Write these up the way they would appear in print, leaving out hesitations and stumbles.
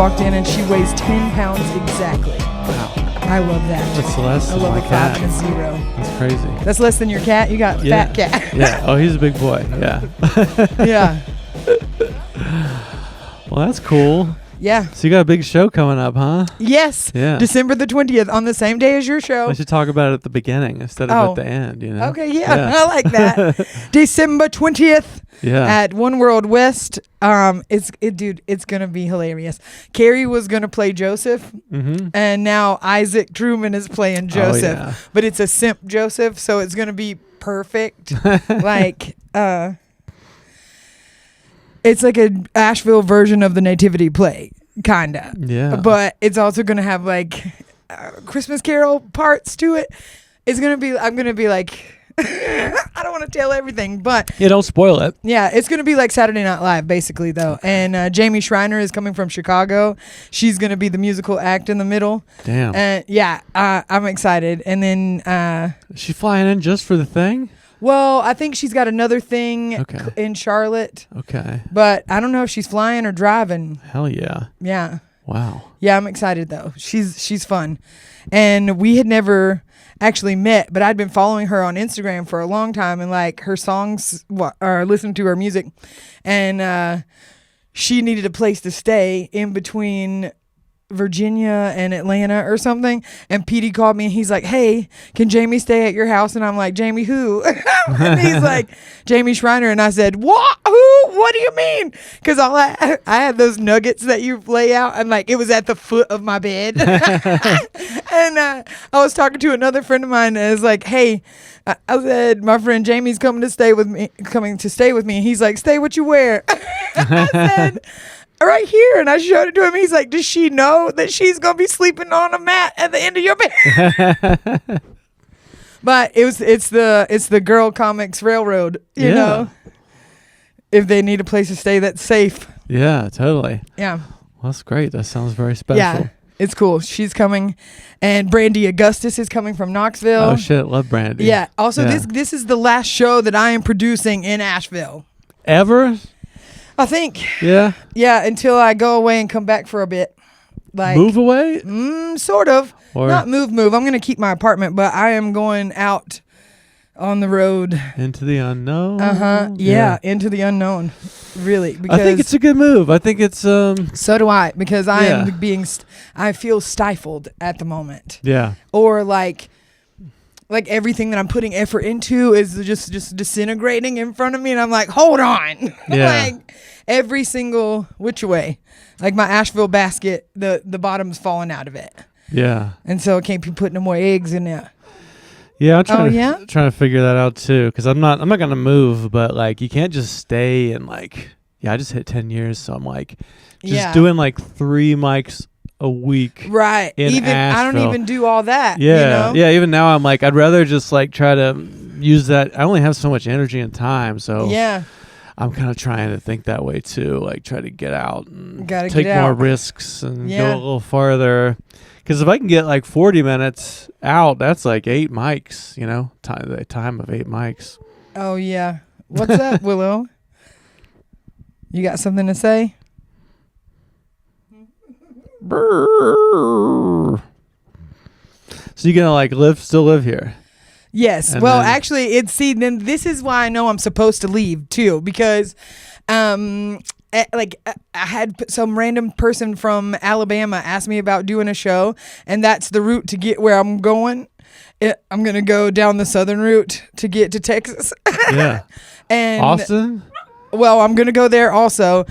walked in and she weighs 10 pounds exactly. Wow. I love that. That's less I than love my a 5 cat. and a 0. That's crazy. That's less than your cat? You got fat cat. Yeah. Oh, he's a big boy. Yeah. Yeah. Well, that's cool. Yeah. So you got a big show coming up, huh? Yes. Yeah. December the 20th on the same day as your show. We should talk about it at the beginning instead of at the end, you know? Okay, yeah. I like that. December 20th at One World West. It's going to be hilarious. Carrie was going to play Joseph, and now Isaac Truman is playing Joseph. Oh, yeah. But it's a simp Joseph, so it's going to be perfect. Like, it's like a Asheville version of the Nativity play, kind of. Yeah. But it's also going to have like Christmas Carol parts to it. It's going to be, I'm going to be like, I don't want to tell everything, but. Yeah, don't spoil it. Yeah, it's going to be like Saturday Night Live, basically, though. And Jamie Schreiner is coming from Chicago. She's going to be the musical act in the middle. Damn. And yeah, I'm excited. And then. Is she flying in just for the thing? Well, I think she's got another thing in Charlotte. Okay. But I don't know if she's flying or driving. Hell yeah. Yeah. Wow. Yeah, I'm excited though. She's fun. And we had never actually met, but I'd been following her on Instagram for a long time and like her songs or listening to her music. And she needed a place to stay in between Virginia and Atlanta or something, and Petey called me and he's like, hey, can Jamie stay at your house? And I'm like, Jamie who? And he's like, Jamie Schreiner. And I said, what? Who? What do you mean? Because I had those nuggets that you lay out, and like it was at the foot of my bed. And I was talking to another friend of mine and was like, hey, I said, my friend Jamie's coming to stay with me. And he's like, stay what you wear. I said, right here. And I showed it to him. He's like, does she know that she's going to be sleeping on a mat at the end of your bed? But it's the Girl Comics Railroad, you know, if they need a place to stay that's safe. Yeah, totally. Yeah. Well, that's great. That sounds very special. Yeah, it's cool. She's coming. And Brandy Augustus is coming from Knoxville. Oh, shit. Love Brandy. Yeah. Also, this is the last show that I am producing in Asheville. Ever? I think. Yeah. Yeah, until I go away and come back for a bit. Like move away? Sort of. Or not move. I'm going to keep my apartment, but I am going out on the road. Into the unknown. Yeah, into the unknown. Really. Because I think it's a good move. I think it's so do I, because I am I feel stifled at the moment. Yeah. Or like everything that I'm putting effort into is just disintegrating in front of me, and I'm like, hold on. Yeah. Like every single which way. Like my Asheville basket, the bottom's falling out of it. Yeah. And so I can't be putting no more eggs in there. Yeah, I'm trying to figure that out too, because I'm not gonna move, but like you can't just stay and like I just hit 10 years, so I'm like just doing like 3 mics a week. Right. In Asheville. I don't even do all that. Yeah. You know? Yeah. Even now I'm like, I'd rather just like try to use that. I only have so much energy and time. So yeah, I'm kind of trying to think that way too. Like try to get out and take more risks and go a little farther. Because if I can get like 40 minutes out, that's like 8 mics, you know, the time of 8 mics. Oh yeah. What's up, Willow? You got something to say? So you're gonna like still live here? Yes. And well, actually, then this is why I know I'm supposed to leave too, because I had some random person from Alabama ask me about doing a show, and that's the route to get where I'm going. I'm gonna go down the southern route to get to Texas. Yeah. And Austin. Well, I'm gonna go there also.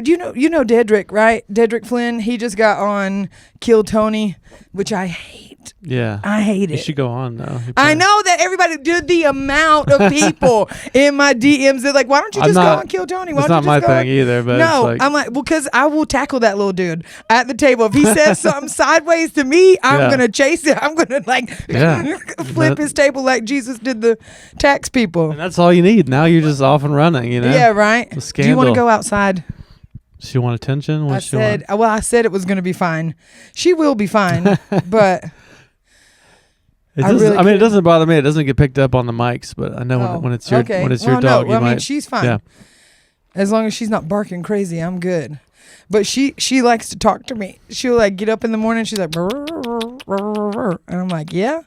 Do you know Dedrick, right? Dedrick Flynn. He just got on Kill Tony, which I hate. Yeah, I hate it. You should go on though. I know that everybody did. The amount of people in my DMs, they're like, "Why don't you just go on Kill Tony?" It's not my thing either. But no, I'm like, well, because I will tackle that little dude at the table. If he says something sideways to me, I'm gonna chase it. I'm gonna flip his table like Jesus did the tax people. And that's all you need. Now you're just off and running. You know. Yeah. Right. Do you want to go outside? She want attention? I said it was going to be fine. She will be fine, but it doesn't bother me. It doesn't get picked up on the mics, but I know when it's your dog, you might. She's fine. Yeah. As long as she's not barking crazy, I'm good. But she likes to talk to me. She'll like get up in the morning. She's like, "Brr, brr, brr, brr." And I'm like, yeah.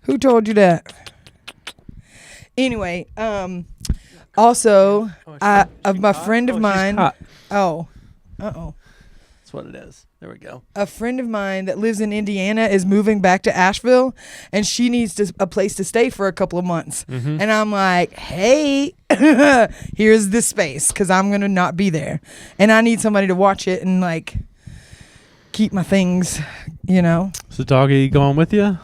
Who told you that? Anyway, also, my friend of mine. Oh, That's what it is. There we go. A friend of mine that lives in Indiana is moving back to Asheville, and she needs a place to stay for a couple of months. Mm-hmm. And I'm like, hey, here's this space because I'm going to not be there. And I need somebody to watch it and like keep my things, you know. So doggy going with you?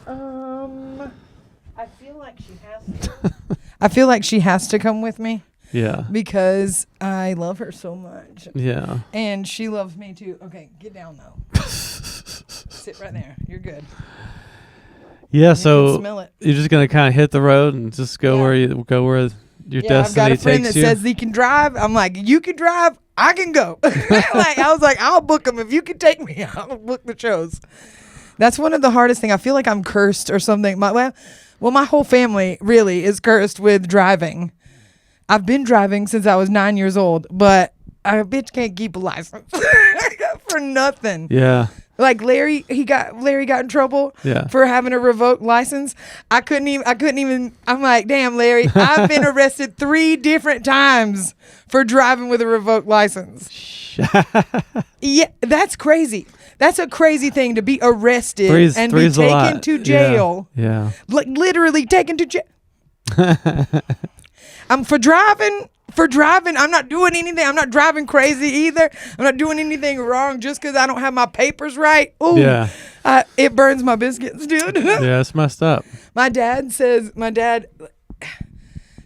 I feel like she has to. I feel like she has to come with me. Yeah. Because I love her so much. Yeah. And she loves me too. Okay, get down though. Sit right there. You're good. Yeah, you so smell it. You're just gonna kind of hit the road and just go where your destiny takes you. I've got a friend that says he can drive. I'm like, you can drive, I can go. Like I was like, I'll book them if you can take me. I'll book the shows. That's one of the hardest things. I feel like I'm cursed or something. My whole family really is cursed with driving. I've been driving since I was 9 years old, but a bitch can't keep a license for nothing. Yeah. Like Larry got in trouble for having a revoked license. I couldn't even. I'm like, damn, Larry, I've been arrested 3 different times for driving with a revoked license. Yeah, that's crazy. That's a crazy thing to be arrested and be taken to jail. Yeah. Like literally taken to jail. For driving, I'm not doing anything. I'm not driving crazy either. I'm not doing anything wrong just because I don't have my papers right. Ooh, yeah. It burns my biscuits, dude. Yeah, it's messed up. My dad,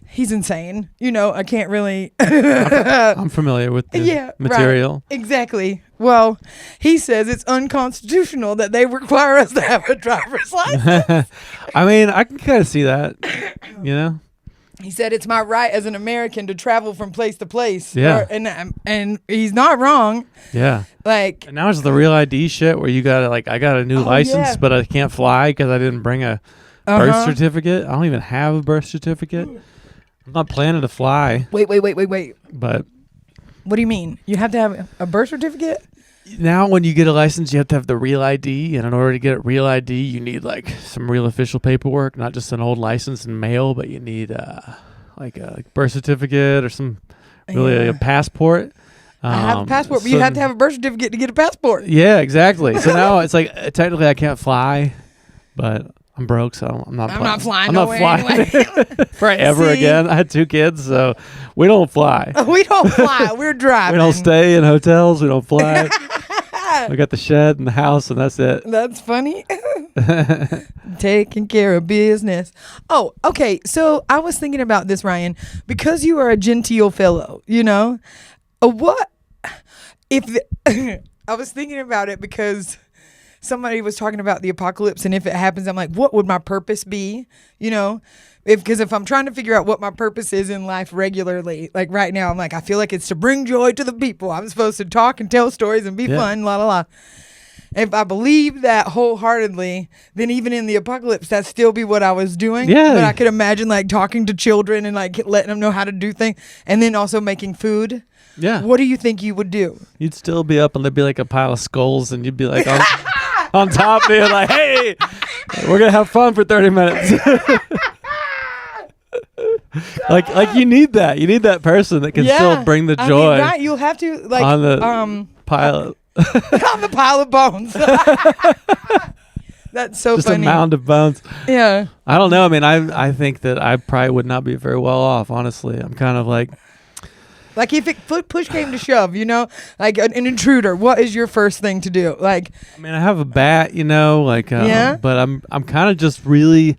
he's insane. You know, I can't really. I'm familiar with the material. Right. Exactly. Well, he says it's unconstitutional that they require us to have a driver's license. I mean, I can kind of see that, you know? He said it's my right as an American to travel from place to place. Yeah. And he's not wrong. Yeah. Like. And now it's the real ID shit where you gotta I got a new license, but I can't fly because I didn't bring a birth certificate. I don't even have a birth certificate. I'm not planning to fly. Wait. But. What do you mean? You have to have a birth certificate? Now when you get a license, you have to have the real ID. And in order to get a real ID, you need like some real official paperwork, not just an old license and mail, but you need like a birth certificate or some a passport. I have a passport, but you have to have a birth certificate to get a passport. Yeah, exactly. So now it's like technically I can't fly, but I'm broke, so I'm not flying. I'm not flying anyway. Forever again. I had 2 kids, so we don't fly. We don't fly. We're driving. We don't stay in hotels. We don't fly. We got the shed and the house, and that's it. That's funny. Taking care of business. Oh, okay. So I was thinking about this, Ryan, because you are a genteel fellow, you know? What if I was thinking about it because somebody was talking about the apocalypse, and if it happens, I'm like, what would my purpose be? You know, because if I'm trying to figure out what my purpose is in life regularly, like right now, I'm like, I feel like it's to bring joy to the people. I'm supposed to talk and tell stories and be fun, la la la. If I believe that wholeheartedly, then even in the apocalypse, that'd still be what I was doing. Yeah. But I could imagine like talking to children and like letting them know how to do things, and then also making food. Yeah. What do you think you would do? You'd still be up, and there'd be like a pile of skulls, and you'd be like on top, being like, "Hey, we're gonna have fun for 30 minutes." like you need that. You need that person that can still bring the joy. I mean, right? You'll have to like on the pile on the pile of bones. That's so just funny. A mound of bones. Yeah. I don't know. I mean, I think that I probably would not be very well off. Honestly, I'm kind of like if it push came to shove, you know, like an intruder, what is your first thing to do? Like, I mean, I have a bat, you know, like, but I'm kind of just really,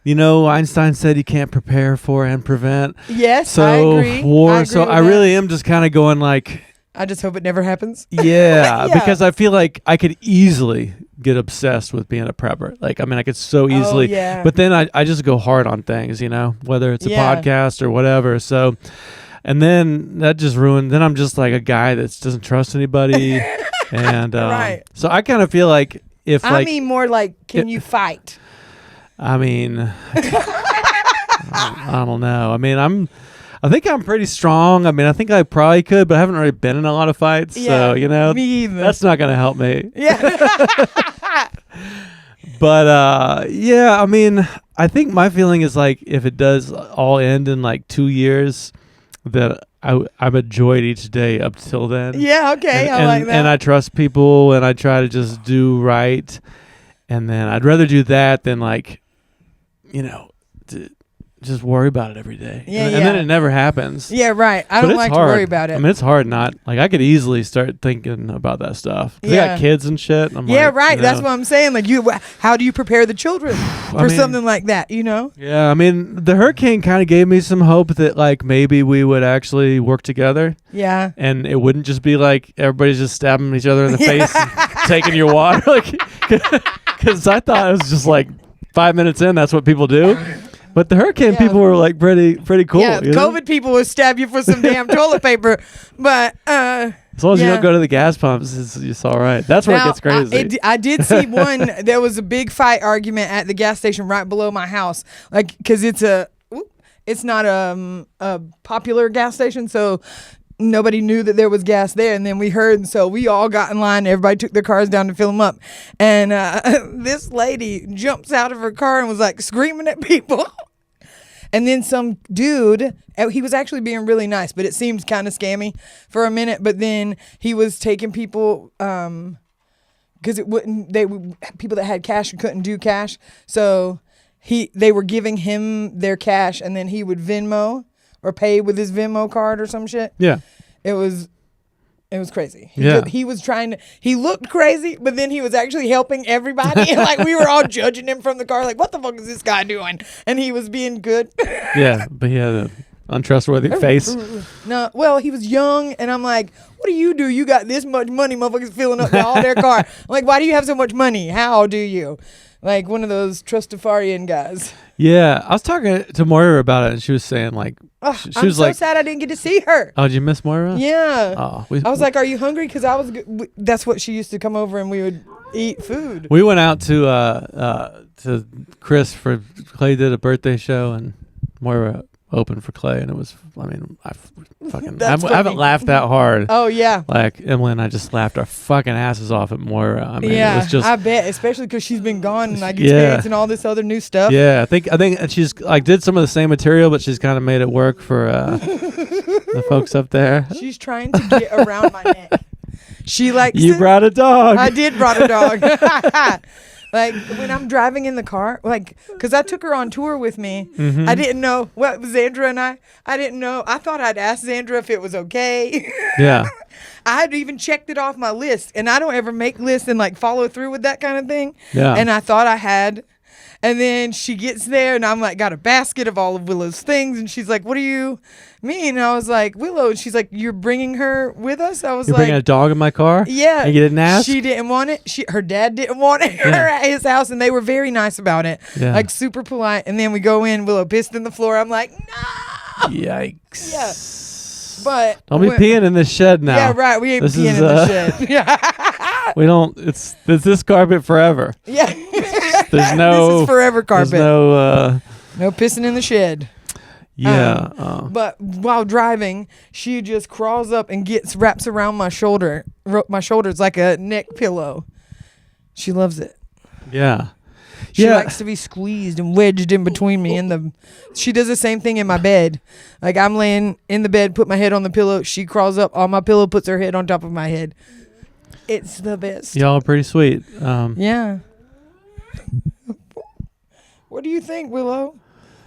you know, Einstein said you can't prepare for and prevent. Yes, so I agree. War. So I really am just kind of going like, I just hope it never happens. Yeah, because I feel like I could easily get obsessed with being a prepper. Like, I mean, I could so easily, but then I just go hard on things, you know, whether it's a podcast or whatever. So. And then that just ruined. Then I'm just like a guy that doesn't trust anybody, and so I kind of feel like if I mean more like, can you fight? I mean, I don't know. I mean, I think I'm pretty strong. I mean, I think I probably could, but I haven't really been in a lot of fights. Yeah, so, me either. That's not going to help me. Yeah. But, yeah, I mean, I think my feeling is like if it does all end in like 2 years, that I've enjoyed each day up till then. Yeah, okay. I like that. And I trust people and I try to just do right. And then I'd rather do that than like, just worry about it every day. Yeah, and then it never happens. Yeah, right. I don't like to worry about it. I mean, it's hard not. Like, I could easily start thinking about that stuff. Because I got kids and shit. And I'm right. That's what I'm saying. Like, how do you prepare the children for something like that, Yeah, I mean, the hurricane kind of gave me some hope that, like, maybe we would actually work together. Yeah. And it wouldn't just be like everybody's just stabbing each other in the face and taking your water. Like, because I thought it was just like 5 minutes in, that's what people do. But the hurricane people were like pretty cool. Yeah, COVID people will stab you for some damn toilet paper. But as long as you don't go to the gas pumps, it's all right. That's where it gets crazy. I did see one. There was a big fight argument at the gas station right below my house, like because it's not a popular gas station, so nobody knew that there was gas there. And then we heard, and so we all got in line. Everybody took their cars down to fill them up. And this lady jumps out of her car and was like screaming at people. And then some dude, he was actually being really nice, but it seemed kind of scammy for a minute. But then he was taking people, because people that had cash and couldn't do cash. So they were giving him their cash, and then he would Venmo or pay with his Venmo card or some shit. Yeah. It was crazy. He was trying to, he looked crazy, but then he was actually helping everybody. And like we were all judging him from the car, like, what the fuck is this guy doing? And he was being good. Yeah, but he had an untrustworthy face. No, well, he was young, and I'm like, what do? You got this much money, motherfuckers filling up all their car. I'm like, why do you have so much money? How do you? Like one of those Trustafarian guys. Yeah, I was talking to Moira about it, and she was saying like, she I'm was so like, sad I didn't get to see her. Oh, did you miss Moira? Yeah. Oh, I was like, are you hungry? Because that's what she used to come over, and we would eat food. We went out to Chris for Clay did a birthday show, and Moira opened for Clay, and it was, I mean, I haven't laughed that hard. Oh yeah, like Emily and I just laughed our fucking asses off at Moira. I mean, it was just, I bet, especially because she's been gone and like experiencing all this other new stuff. Yeah, I think she's like did some of the same material, but she's kind of made it work for the folks up there. She's trying to get around my neck. She likes. You brought a dog. I did brought a dog. Like when I'm driving in the car, like, cause I took her on tour with me. Mm-hmm. I didn't know what Xandra and I didn't know. I thought I'd ask Xandra if it was okay. Yeah. I had even checked it off my list, and I don't ever make lists and like follow through with that kind of thing. Yeah. And I thought I had. And then she gets there, and I'm like, got a basket of all of Willow's things, and she's like, "What do you mean?" And I was like, "Willow." And she's like, "You're bringing her with us?" I was You're like, bringing a dog in my car? Yeah. And you didn't ask? She didn't want it. Her dad didn't want her at his house, and they were very nice about it. Yeah. Like super polite. And then we go in, Willow pissed in the floor. I'm like, no. Yikes. Yeah. But don't be peeing in this shed now. Yeah, right. We ain't peeing in the shed. Yeah. We don't. It's this carpet forever. Yeah. There's no. This is forever carpet. There's no. No pissing in the shed. Yeah. But while driving, she just crawls up and wraps around my shoulder. My shoulder's like a neck pillow. She loves it. Yeah. She likes to be squeezed and wedged in between me she does the same thing in my bed. Like I'm laying in the bed, put my head on the pillow. She crawls up on my pillow, puts her head on top of my head. It's the best. Y'all are pretty sweet. Yeah. What do you think, Willow?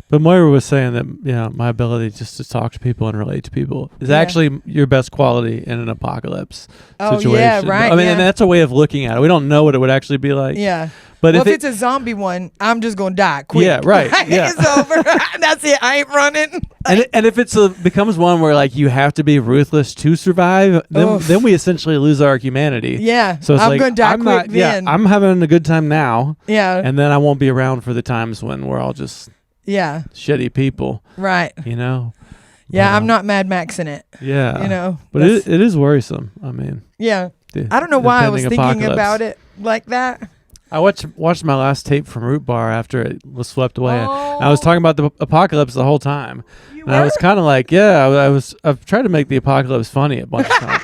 But Moira was saying that, my ability just to talk to people and relate to people is actually your best quality in an apocalypse situation. Yeah, right. I mean, and that's a way of looking at it. We don't know what it would actually be like. Yeah. But if it's a zombie one, I'm just going to die quick. Yeah, right. Yeah. It's over. That's it. I ain't running. And if it becomes one where like you have to be ruthless to survive, then we essentially lose our humanity. Yeah. So it's I'm going to die quick then. Yeah, I'm having a good time now. Yeah. And then I won't be around for the times when we're all just shitty people. Right. Yeah, I'm not Mad Max in it. Yeah. But it is worrisome. I mean. Yeah. I don't know why I was thinking about it like that. I watched my last tape from Root Bar after it was swept away. Oh, I was talking about the apocalypse the whole time. And I was kind of like, I've tried to make the apocalypse funny a bunch of times.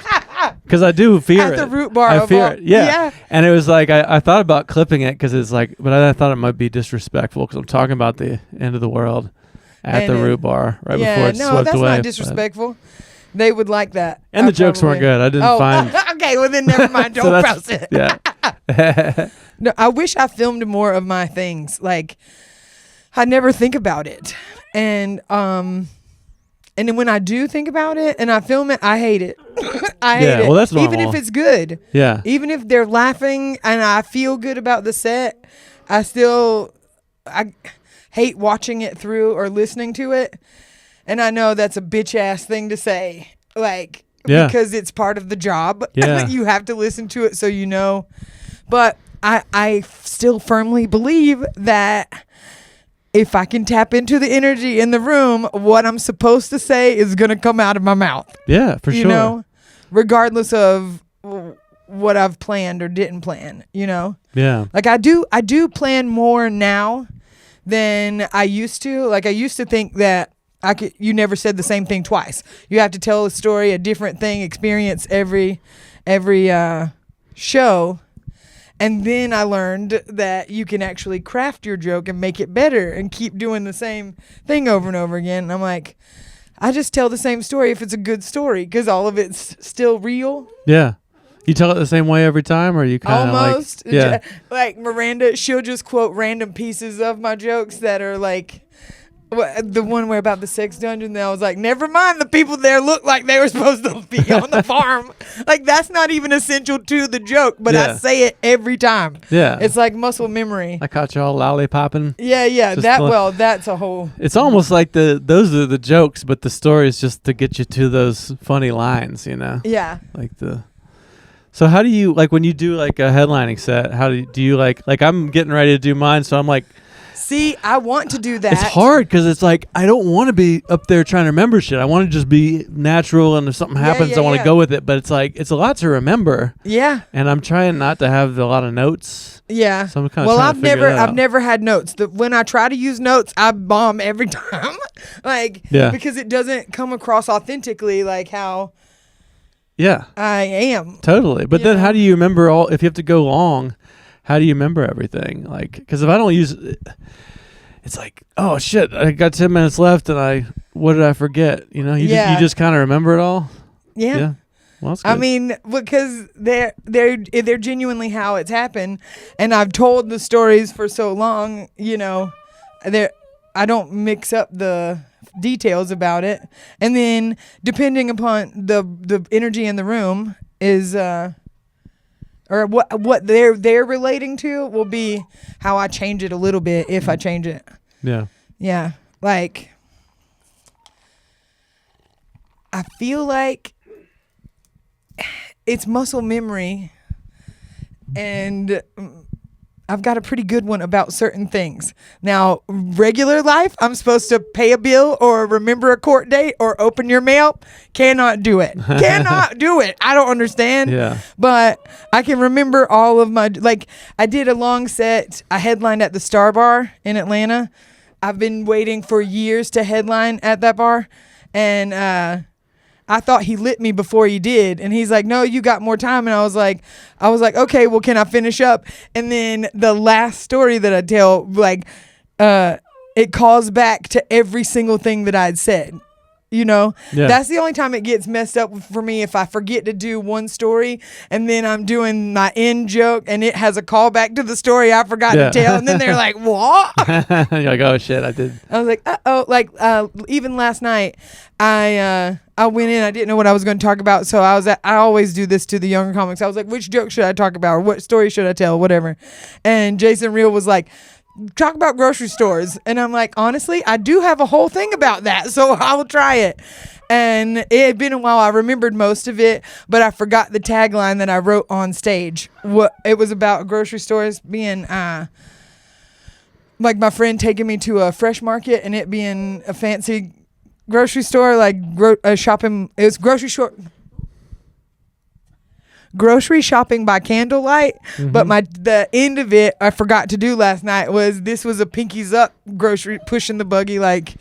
Because I do fear it. At the root bar. I fear it. Yeah. And it was like, I thought about clipping it because it's like, but I thought it might be disrespectful because I'm talking about the end of the world at the root bar before it's swept away. No, that's not disrespectful. They would like that. And the jokes weren't good. I didn't find. Okay, well then never mind. Don't post it. Yeah. No, I wish I filmed more of my things. Like, I never think about it. And then when I do think about it and I film it, I hate it. I hate it. Well, that's normal. Even if it's good. Yeah. Even if they're laughing and I feel good about the set, I hate watching it through or listening to it. And I know that's a bitch ass thing to say. Like, because it's part of the job. Yeah. You have to listen to it so you know. But I still firmly believe that if I can tap into the energy in the room, what I'm supposed to say is going to come out of my mouth. Yeah, for sure. You know, regardless of what I've planned or didn't plan, you know? Yeah. Like I do plan more now than I used to. Like I used to think that you never said the same thing twice. You have to tell a story, a different thing, experience every show. And then I learned that you can actually craft your joke and make it better and keep doing the same thing over and over again. And I'm like, I just tell the same story if it's a good story because all of it's still real. Yeah. You tell it the same way every time or you kind of almost. Like Miranda, she'll just quote random pieces of my jokes that are like, the one where about the sex dungeon, that I was like, never mind, the people there look like they were supposed to be on the farm. Like, that's not even essential to the joke, but I say it every time. Yeah. It's like muscle memory. I caught y'all lollipopping. Yeah. That's a whole... It's almost like those are the jokes, but the story is just to get you to those funny lines, you know? Yeah. So how do you, like, when you do, like, a headlining set, how do you, like, I'm getting ready to do mine, so I'm like... See, I want to do that. It's hard because it's like I don't want to be up there trying to remember shit. I want to just be natural, and if something happens, I want to go with it. But it's like it's a lot to remember. Yeah. And I'm trying not to have a lot of notes. Yeah. So I'm kind of I've never had notes. When I try to use notes, I bomb every time. Because it doesn't come across authentically like how. Yeah. I am. Totally. But then how do you remember if you have to go long? How do you remember everything? Like, because if I don't use it, it's like, oh shit, I got 10 minutes left, and what did I forget? You know, you just kind of remember it all. Yeah. Well, that's good. I mean, because they're genuinely how it's happened, and I've told the stories for so long. You know, I don't mix up the details about it, and then depending upon the energy in the room is. Or what they're relating to will be how I change it a little bit if I change it. Yeah. Yeah. Like, I feel like it's muscle memory, and I've got a pretty good one about certain things. Now, regular life, I'm supposed to pay a bill or remember a court date or open your mail. Cannot do it. Cannot do it. I don't understand. Yeah. But I can remember all of my, like, I did a long set. I headlined at the Star Bar in Atlanta. I've been waiting for years to headline at that bar. And, I thought he lit me before he did. And he's like, no, you got more time. And I was like, okay, well, can I finish up? And then the last story that I tell, like, it calls back to every single thing that I'd said. You know, that's the only time it gets messed up for me, if I forget to do one story and then I'm doing my end joke and it has a callback to the story I forgot to tell, and then they're like, what? You're like, oh shit, I did. I was like, uh-oh. Like, even last night I went in, I didn't know what I was going to talk about, so I always do this to the younger comics. I was like, which joke should I talk about, or what story should I tell, whatever. And Jason Reel was like, talk about grocery stores. And I'm like, honestly, I do have a whole thing about that, so I will try it. And it had been a while. I remembered most of it, but I forgot the tagline that I wrote on stage. It was about grocery stores being like my friend taking me to a fresh market and it being a fancy grocery store, like a shopping. It was grocery grocery shopping by candlelight, but the end of it I forgot to do last night was a pinkies up grocery, pushing the buggy like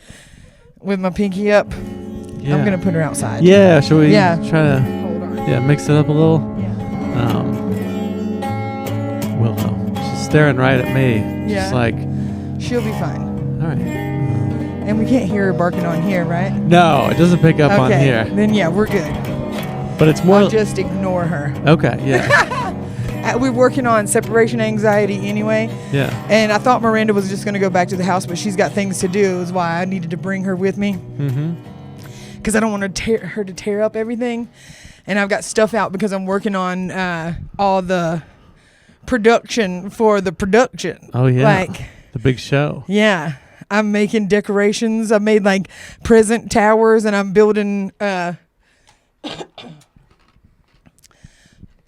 with my pinky up. Yeah. I'm gonna put her outside. Yeah, shall we try to hold on. Mix it up a little? Yeah. Willow. She's staring right at me. Yeah. She's like, she'll be fine. All right. And we can't hear her barking on here, right? No, it doesn't pick up on here. Then yeah, we're good. But it's more. I'll just ignore her. Okay, yeah. We're working on separation anxiety anyway. Yeah. And I thought Miranda was just going to go back to the house, but she's got things to do. Is why I needed to bring her with me. Because I don't want her to tear up everything. And I've got stuff out because I'm working on all the production for the production. Oh, yeah. Like the big show. Yeah. I'm making decorations. I made like present towers, and I'm building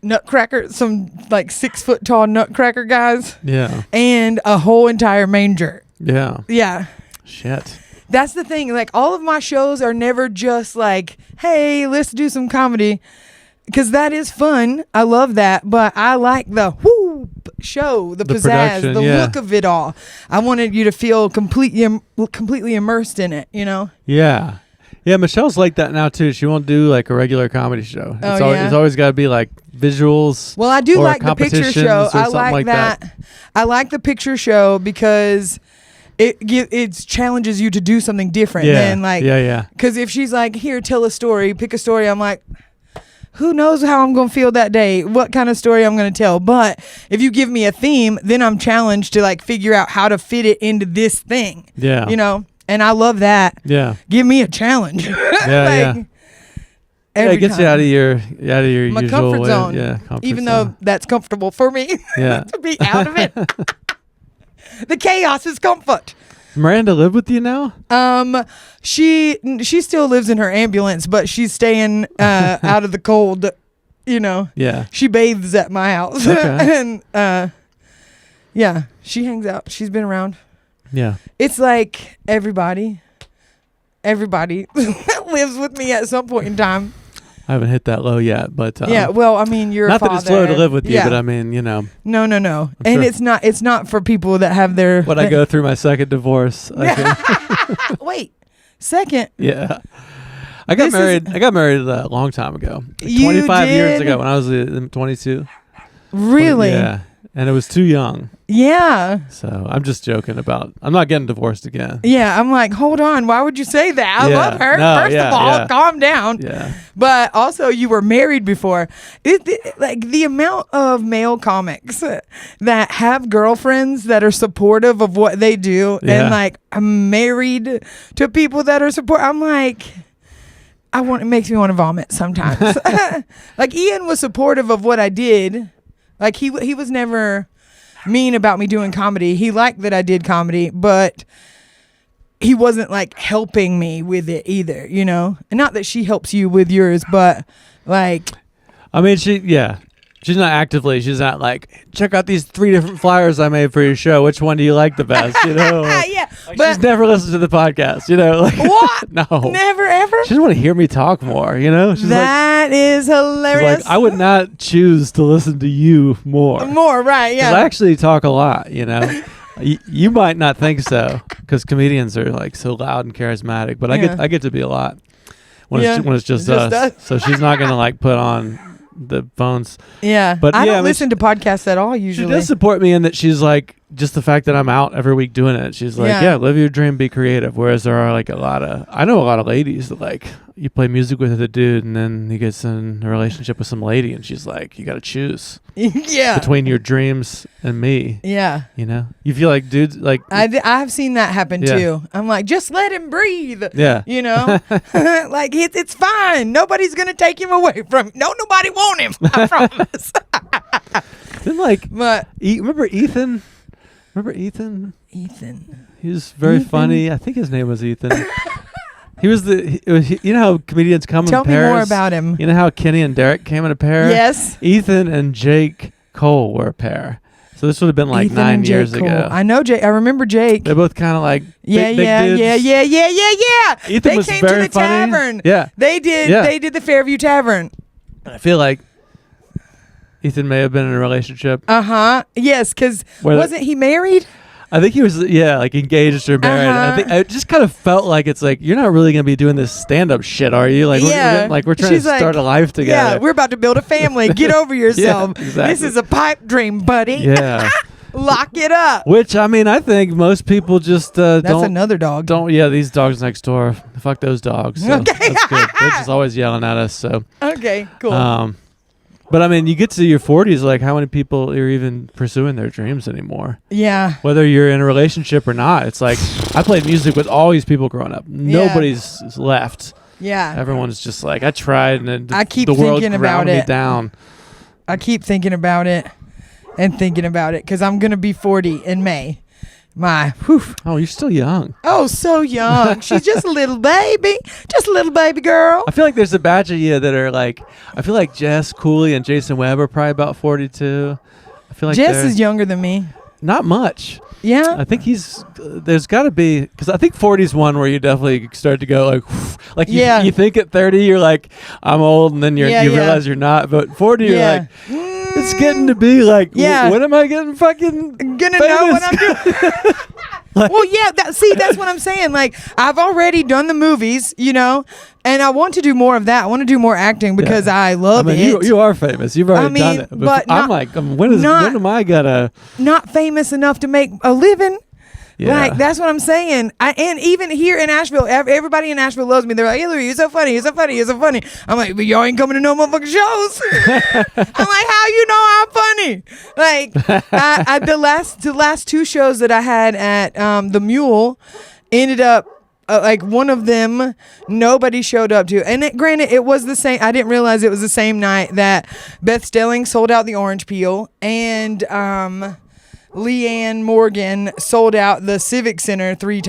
nutcracker, some like 6 foot tall nutcracker guys. Yeah. And a whole entire manger. Yeah. Yeah. Shit. That's the thing. Like, all of my shows are never just like, hey, let's do some comedy. Because that is fun. I love that. But I like the show, the pizzazz, the look of it all. I wanted you to feel completely immersed in it, you know? Yeah. Yeah, Michelle's like that now, too. She won't do like a regular comedy show. It's always got to be like visuals. Well, I do like the picture show. I like that. I like the picture show because it challenges you to do something different than like, because if she's like, here, tell a story, pick a story, I'm like, who knows how I'm going to feel that day, what kind of story I'm going to tell. But if you give me a theme, then I'm challenged to like figure out how to fit it into this thing. Yeah. You know, and I love that. Yeah. Give me a challenge. Yeah, it gets you out of your my usual comfort zone. Yeah, comfort even zone. though that's comfortable for me. Yeah. To be out of it. The chaos is comfort. Miranda live with you now? She still lives in her ambulance, but she's staying out of the cold, you know. Yeah. She bathes at my house. Okay. And yeah, she hangs out. She's been around. Yeah. It's like everybody lives with me at some point in time. I haven't hit that low yet, but yeah. Well, I mean, you're not a father. that it's low to live with you, but I mean, you know. No. I'm And sure. it's not for people that have their. When I go through my second divorce, Wait, second. Yeah. I got married a long time ago. Like 25 years ago when I was 22. Really? Yeah. And it was too young. Yeah. So I'm just joking about, I'm not getting divorced again. Yeah. I'm like, hold on. Why would you say that? I love her. No, First of all, calm down. Yeah. But also, you were married before. Like the amount of male comics that have girlfriends that are supportive of what they do, and like I'm married to people that are support. I'm like, it makes me want to vomit sometimes. Like Ian was supportive of what I did. Like he was never mean about me doing comedy. He liked that I did comedy, but he wasn't like helping me with it either, you know? And not that she helps you with yours, but like, I mean, she's not actively, she's not like, check out these 3 different flyers I made for your show. Which one do you like the best? You know? Yeah. Like, but she's never listened to the podcast, you know? Like, what? No. Never ever? She doesn't want to hear me talk more, you know? That is hilarious. She's like, I would not choose to listen to you more. More, right, yeah. 'Cause I actually talk a lot, you know? You might not think so, because comedians are like so loud and charismatic, but I get to be a lot when it's just us. So she's not gonna like put on the phones. Yeah, but I don't listen to podcasts at all usually. She does support me in that she's like, just the fact that I'm out every week doing it. She's like, yeah, live your dream, be creative. Whereas there are like I know a lot of ladies that like, you play music with a dude and then he gets in a relationship with some lady and she's like, you got to choose between your dreams and me. Yeah. You know, you feel like dudes like, I've seen that happen too. I'm like, just let him breathe. Yeah. You know, like it's fine. Nobody's going to take him away from him. Nobody want him. I promise. Then like, but remember Ethan? Ethan? He was very funny. I think his name was Ethan. He was you know how comedians come in pairs? Tell me more about him. You know how Kenny and Derek came in a pair? Yes. Ethan and Jake Cole were a pair. So this would have been like Ethan 9 years ago. I know Jake. I remember Jake. They're both kind of like big dudes. Yeah. Ethan was came very to the funny. tavern. Yeah. They did the Fairview Tavern. I feel like Ethan may have been in a relationship. Yes, because wasn't he married? I think he was, like engaged or married. I think I just kind of felt like it's like, you're not really gonna be doing this stand-up shit, are you? Like, we're trying to start a life together. Yeah, we're about to build a family. Get over yourself. Yeah, exactly. This is a pipe dream, buddy. Yeah. Lock it up. Which, I mean, I think most people just That's another dog. These dogs next door. Fuck those dogs. So okay. That's good. They're just always yelling at us. So. Okay, cool. But I mean, you get to your 40s, like how many people are even pursuing their dreams anymore? Yeah. Whether you're in a relationship or not, it's like I played music with all these people growing up. Nobody's left. Yeah. Everyone's just like, I tried, and I keep the world thinking ground about me it. down. I keep thinking about it and thinking about it because I'm gonna be 40 in May. Oh, you're still young. Oh, so young. She's just a little baby. Just a little baby girl. I feel like there's a batch of you that are like, I feel like Jess Cooley and Jason Webb are probably about 42. I feel like Jess is younger than me. Not much. Yeah. I think there's got to be, because I think 40 is one where you definitely start to go like you think at 30 you're like, I'm old, and then you realize you're not. But 40 you're like, it's getting to be like, when am I getting fucking gonna famous? know what I'm doing? Well, yeah, that's what I'm saying. Like, I've already done the movies, and I want to do more of that. I want to do more acting because I love it. You are famous. You've already done it. But I'm like, when am I gonna? Not famous enough to make a living. Yeah. Like, that's what I'm saying. And even here in Asheville, everybody in Asheville loves me. They're like, Hilliary, you're so funny. You're so funny. You're so funny. I'm like, but y'all ain't coming to no motherfucking shows. I'm like, how you know I'm funny? Like, the last two shows that I had at the Mule ended up, like, one of them, nobody showed up to. And granted, it was the same. I didn't realize it was the same night that Beth Stelling sold out the Orange Peel, and Leanne Morgan sold out the Civic Center three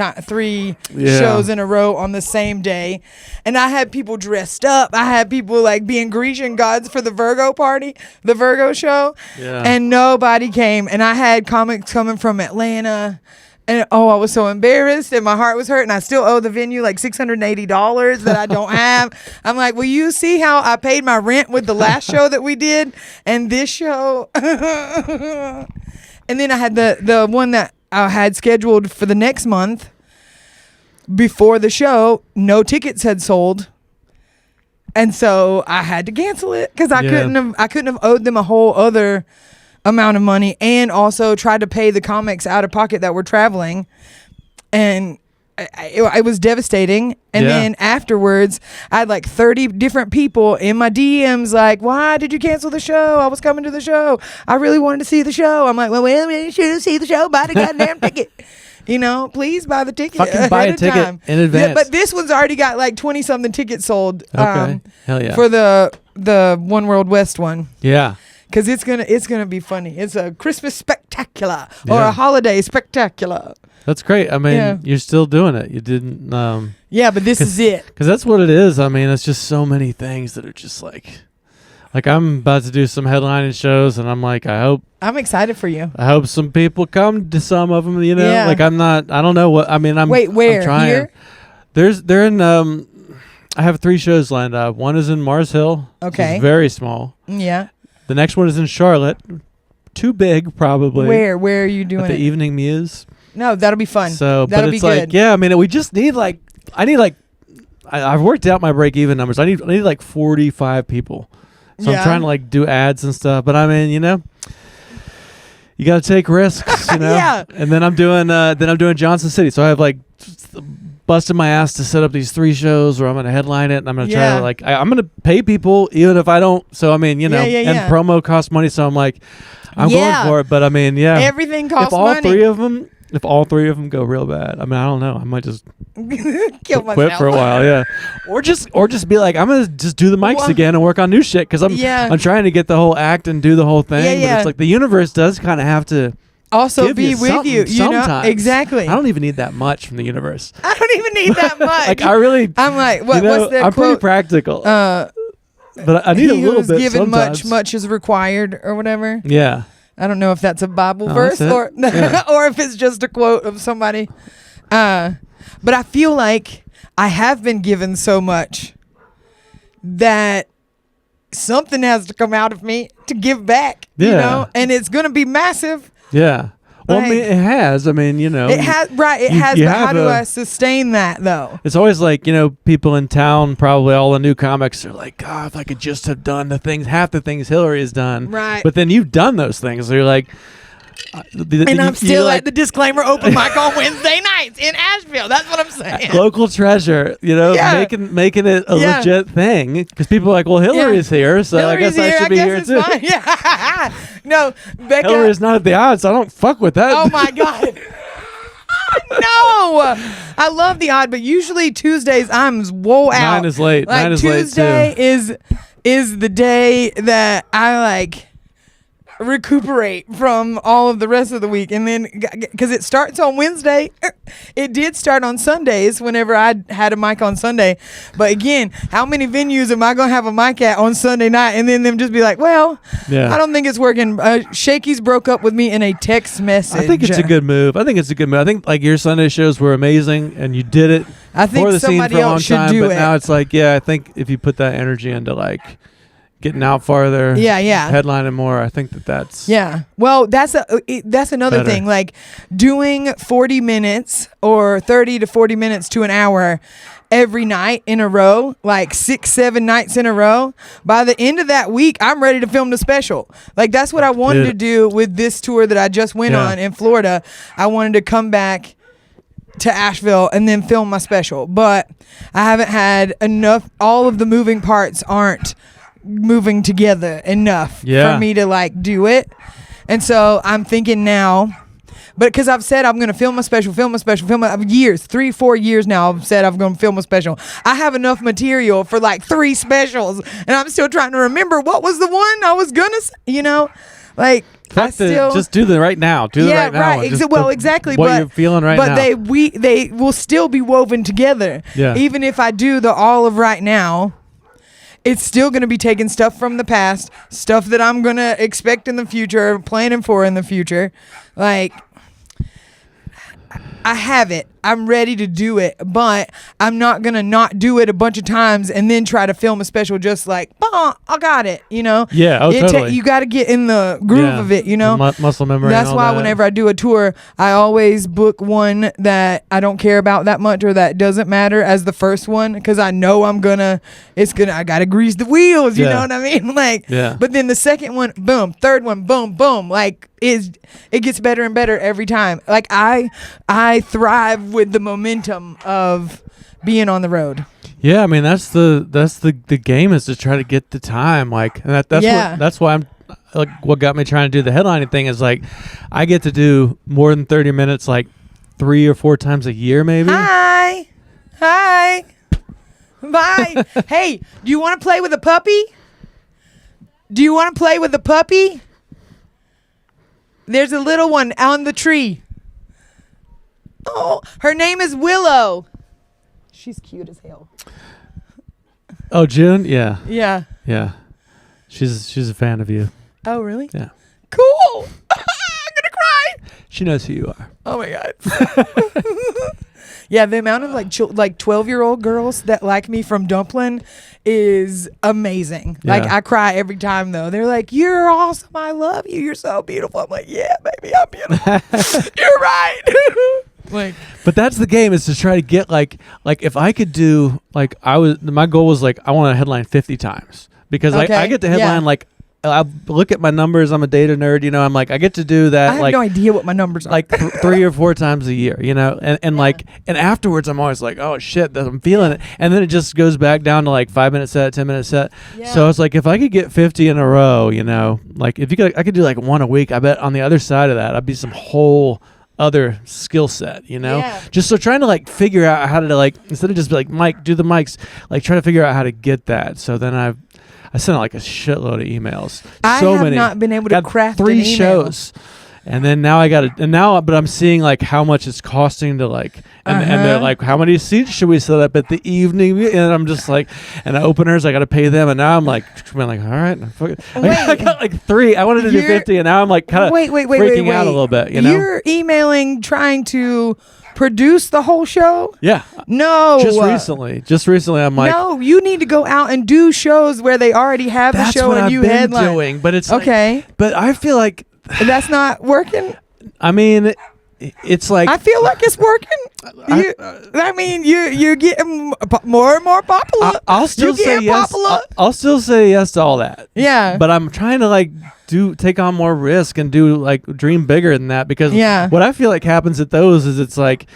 shows in a row on the same day. And I had people dressed up. I had people like being Grecian gods for the Virgo party, the Virgo show. Yeah. And nobody came. And I had comics coming from Atlanta. And I was so embarrassed, and my heart was hurt, and I still owe the venue like $680 that I don't have. I'm like, well, you see how I paid my rent with the last show that we did and this show? And then I had the one that I had scheduled for the next month. Before the show, no tickets had sold, and so I had to cancel it because I couldn't have owed them a whole other amount of money, and also tried to pay the comics out of pocket that were traveling, and it was devastating. And then afterwards, I had like 30 different people in my DMs like, why did you cancel the show? I was coming to the show. I really wanted to see the show. I'm like, well, you should see the show. Buy the goddamn ticket. Please buy the ticket. Fucking buy a ticket in advance. Yeah, but this one's already got like 20-something tickets sold. Okay. Hell yeah. For the One World West one. Yeah. Because it's gonna be funny. It's a Christmas spectacular or a holiday spectacular. That's great. I mean, you're still doing it. You didn't. But this is it. Because that's what it is. I mean, it's just so many things that are just like I'm about to do some headlining shows, and I'm like, I'm excited for you. I hope some people come to some of them. Like I don't know what. I mean, Wait, where? I'm trying. Here? They're in. I have 3 shows lined up. One is in Mars Hill. Okay. It's very small. Yeah. The next one is in Charlotte. Too big, probably. Where are you doing at the Evening Muse? No, that'll be fun. So, that'll but it's like, good. I mean, we just need I've worked out my break-even numbers. I need like 45 people. So I'm trying to like do ads and stuff. But I mean, you got to take risks, Yeah. And then I'm doing Johnson City. So I have like busted my ass to set up these 3 shows where I'm going to headline it, and I'm going to try to like I'm going to pay people even if I don't. So I mean, and promo costs money. So I'm like, I'm going for it. But I mean, everything costs money. If all three of them go real bad, I mean, I don't know. I might just quit for a while, or just be like, I'm gonna just do the mics again and work on new shit because I'm trying to get the whole act and do the whole thing. But it's like the universe does kind of have to also be with you. Sometimes. Exactly. I don't even need that much from the universe. I don't even need that much. I'm like, what's that I'm quote? pretty practical. But I need a little bit. Given sometimes. much is required, or whatever. Yeah. I don't know if that's a Bible verse or if it's just a quote of somebody. But I feel like I have been given so much that something has to come out of me to give back, you know, and it's going to be massive. Yeah. Well, like, I mean, it has. I mean, you know. It has, right. It has, but how do I sustain that, though? It's always like, you know, people in town, probably all the new comics are like, God, if I could just have done half the things Hilliary has done. Right. But then you've done those things. So you're like. And I'm still at the disclaimer open mic on Wednesday nights in Asheville. That's what I'm saying. Local treasure, you know, making it a legit thing. Because people are like, well, Hillary's here, so Hillary's I guess I should be here too. Fine. Yeah. No, Becca. Hillary's not at the odds. So I don't fuck with that. Oh my God. No, I love the odd, but usually Tuesdays I'm woe out. Mine is late. Like, Mine is Tuesday late too. is the day that I like recuperate from all of the rest of the week, and then because it starts on Wednesday, it did start on Sundays whenever I had a mic on Sunday, but again, how many venues am I gonna have a mic at on Sunday night and then them just be like, well, I don't think it's working. Shakey's broke up with me in a text message. I think it's a good move. I think like your Sunday shows were amazing and you did it. I think for the somebody scene for a long else should time, do but it. now it's like, I think if you put that energy into like getting out farther, headlining more, I think that's well, that's another better. thing, like doing 40 minutes or 30 to 40 minutes to an hour every night in a row, like 6-7 nights in a row. By the end of that week, I'm ready to film the special. Like, that's what I wanted to do with this tour that I just went on in Florida. I wanted to come back to Asheville and then film my special, but I haven't had enough. All of the moving parts aren't moving together enough for me to like do it. And so I'm thinking now, but because I've said I'm going to film a special, years, 3-4 years now, I've said I'm going to film a special. I have enough material for like 3 specials, and I'm still trying to remember what was the one I was going to say, you know, like just do the right now. Do the right now. Right. Exactly. What you're feeling right now. But they will still be woven together. Yeah. Even if I do the all of right now, it's still going to be taking stuff from the past, stuff that I'm going to expect in the future, planning for in the future. Like, I have it. I'm ready to do it, but I'm not going to not do it a bunch of times and then try to film a special just like, I got it, you know? Yeah, totally. You got to get in the groove of it, you know? Muscle memory. That's why whenever I do a tour, I always book one that I don't care about that much or that doesn't matter as the first one, because I know I got to grease the wheels, you know what I mean? Like, but then the second one, boom, third one, boom, boom, like, it gets better and better every time. Like, I thrive with the momentum of being on the road. Yeah, I mean that's the game, is to try to get the time, like, and that's why I'm like, what got me trying to do the headlining thing is like I get to do more than 30 minutes like 3 or 4 times a year maybe. Hi. Bye. Hey, do you want to play with a puppy? There's a little one on the tree. Oh, her name is Willow. She's cute as hell. Oh, June? Yeah. Yeah. She's a fan of you. Oh, really? Yeah. Cool. I'm gonna cry. She knows who you are. Oh my God. Yeah, the amount of like 12-year-old girls that like me from Dumplin is amazing. Yeah. Like, I cry every time though. They're like, "You're awesome. I love you. You're so beautiful." I'm like, "Yeah, baby, I'm beautiful." You're right. Like, but that's the game, is to try to get like if I could do like my goal was like I want to headline 50 times, because I get to headline like I look at my numbers. I'm a data nerd, you know. I'm like, I get to do that. I have no idea what my numbers are. Like 3 or 4 times a year, you know. And like, and afterwards, I'm always like, oh shit, I'm feeling it. And then it just goes back down to like 5-minute set, 10-minute set. Yeah. So it's like, if I could get 50 in a row, you know, like I could do like 1 a week. I bet on the other side of that, I'd be some whole other skill set, you know. Just so trying to like figure out how to like, instead of just be like, Mike, do the mics, like try to figure out how to get that. So then I sent out like a shitload of emails. I have not been able to craft 3 an email. shows, And then now but I'm seeing like how much it's costing to like, and they're like, how many seats should we set up at the evening? And I'm just like, and the openers, I got to pay them. And now I'm like, all right. I got like 3. I wanted to do 50. And now I'm like kind of freaking out a little bit, you know? You're emailing trying to produce the whole show? Yeah. No. Just recently, I'm like, no, you need to go out and do shows where they already have the show and you headline. That's what I've been doing, but it's okay. Like, but I feel like that's not working. I mean, it's like I feel like it's working. You're getting more and more popular. I'll still say yes. I'll still say yes to all that. Yeah. But I'm trying to like take on more risk and do like dream bigger than that, because what I feel like happens at those is it's like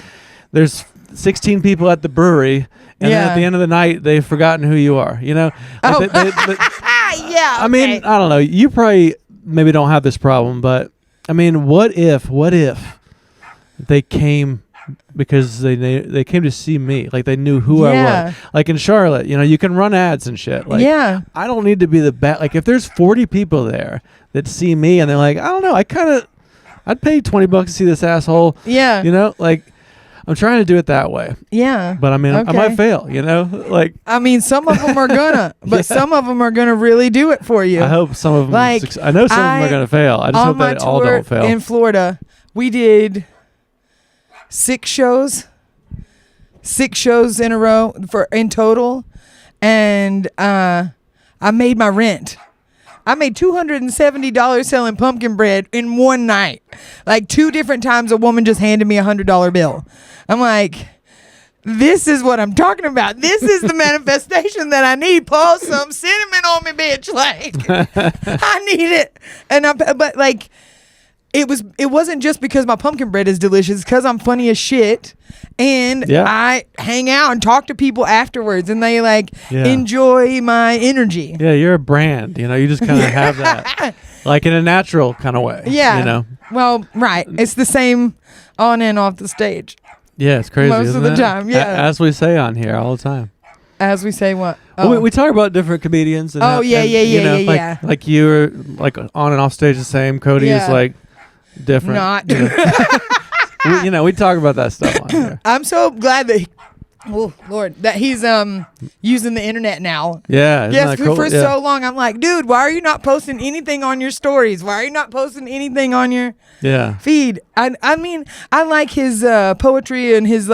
there's 16 people at the brewery, and then at the end of the night they've forgotten who you are. You know? Like yeah. I mean, I don't know. You probably maybe don't have this problem, but I mean, what if they came because they came to see me, like they knew who I was, like in Charlotte, you know, you can run ads and shit. Like, I don't need to be the best. Like if there's 40 people there that see me and they're like, I don't know, I'd pay $20 to see this asshole. Yeah, you know, like I'm trying to do it that way. Yeah, but I mean, I might fail. You know, like I mean, some of them are gonna, but some of them are gonna really do it for you. I hope some of them. I know some of them are gonna fail. I just hope that all don't fail. In Florida, we did 6 shows in a row in total, and I made my rent. I made $270 selling pumpkin bread in one night. Like 2 different times a woman just handed me $100 bill. I'm like, this is what I'm talking about. This is the manifestation that I need. Pour some cinnamon on me, bitch. Like, I need it. But like, it wasn't just because my pumpkin bread is delicious, because I'm funny as shit, and I hang out and talk to people afterwards, and they like enjoy my energy. Yeah, you're a brand, you know. You just kind of have that, like in a natural kind of way. Yeah, you know. Well, right. It's the same on and off the stage. Yeah, it's crazy. Most of the time. Yeah, as we say on here all the time. As we say what? Oh. Well, we talk about different comedians. And like you were like on and off stage the same. Cody is like different. Not. We talk about that stuff on here. I'm so glad that that he's using the internet now. Yeah. Yes, cool? For so long I'm like, dude, why are you not posting anything on your stories? Why are you not posting anything on your feed? I mean, I like his poetry and his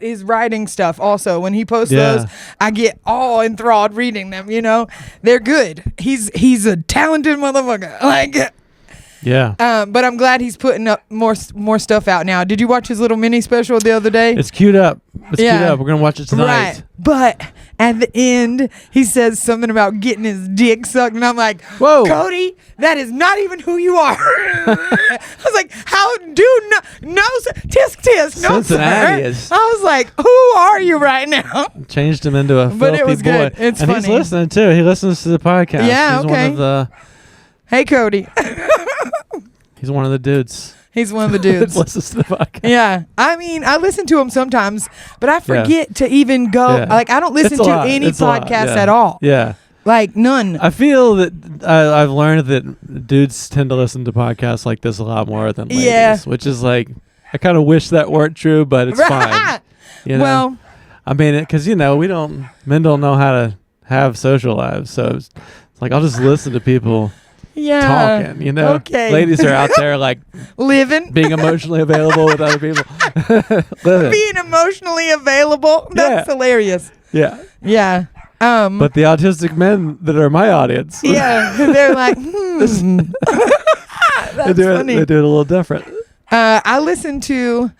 his writing stuff also. When he posts those, I get all enthralled reading them, you know. They're good. He's a talented motherfucker. Like, yeah. But I'm glad he's putting up more stuff out now. Did you watch his little mini special the other day? It's queued up. We're gonna watch it tonight. Right. But at the end, he says something about getting his dick sucked, and I'm like, "Whoa, Cody, that is not even who you are." I was like, "How do no tisk tisk no Cincinnati sir." I was like, "Who are you right now?" Changed him into a filthy boy. Good. It's and funny. He's listening too. He listens to the podcast. Yeah. He's one of the. Hey, Cody. He's one of the dudes. He's one of the dudes. Listens to the podcast. Yeah. I mean, I listen to him sometimes, but I forget to even go. Yeah. Like, I don't listen to any podcast at all. Yeah. Like, none. I feel that I've learned that dudes tend to listen to podcasts like this a lot more than ladies, which is like, I kind of wish that weren't true, but it's fine. You know? Well, I mean, because, men don't know how to have social lives. So it's like, I'll just listen to people. Talking, Okay. Ladies are out there like living, being emotionally available with other people. Being emotionally available. That's hilarious. Yeah. Yeah. But the autistic men that are my audience. Yeah. They're like, That's funny. They do it a little different. I listen to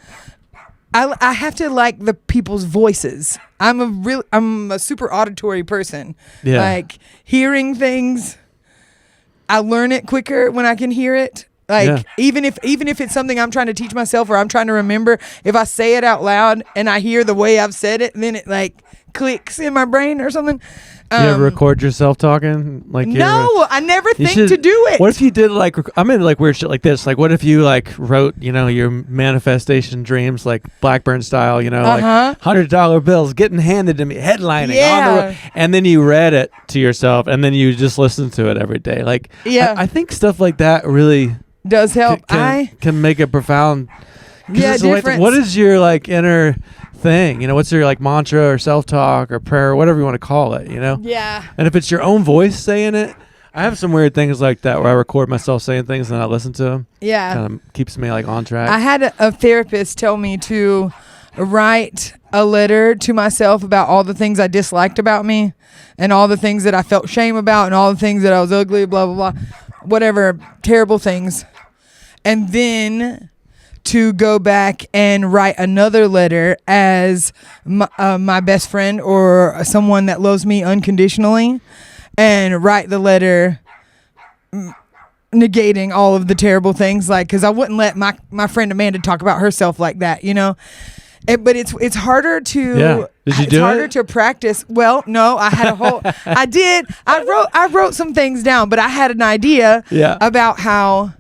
I have to like the people's voices. I'm a super auditory person. Yeah. Like hearing things, I learn it quicker when I can hear it. Like even if it's something I'm trying to teach myself or I'm trying to remember, if I say it out loud and I hear the way I've said it, then it like clicks in my brain or something. You ever record yourself talking? Like no, I never think to do it. What if you did like weird shit like this? Like what if you like wrote, your manifestation dreams like Blackburn style, like $100 bills getting handed to me, headlining on the road, and then you read it to yourself and then you just listen to it every day. Like I think stuff like that really does help. Can make a profound difference. Like, what is your like inner thing? What's your like mantra or self-talk or prayer or whatever you want to call it, Yeah. And if it's your own voice saying it, I have some weird things like that where I record myself saying things and I listen to them. Yeah. Kind of keeps me like on track. I had a therapist tell me to write a letter to myself about all the things I disliked about me and all the things that I felt shame about and all the things that I was ugly, blah, blah, blah, whatever, terrible things. And then to go back and write another letter as my best friend or someone that loves me unconditionally, and write the letter negating all of the terrible things, like, because I wouldn't let my friend Amanda talk about herself like that, but it's harder to Did you do it? To practice. Well, no, I had a whole I did. I wrote some things down, but I had an idea about how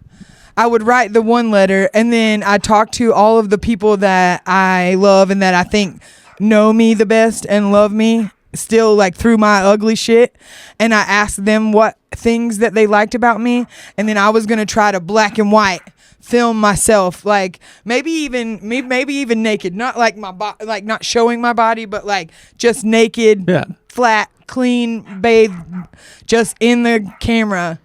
I would write the one letter, and then I talk to all of the people that I love and that I think know me the best and love me still, like, through my ugly shit, and I asked them what things that they liked about me, and then I was gonna try to black and white film myself, like maybe even naked, not like like not showing my body, but like just naked, flat, clean, bathed, just in the camera.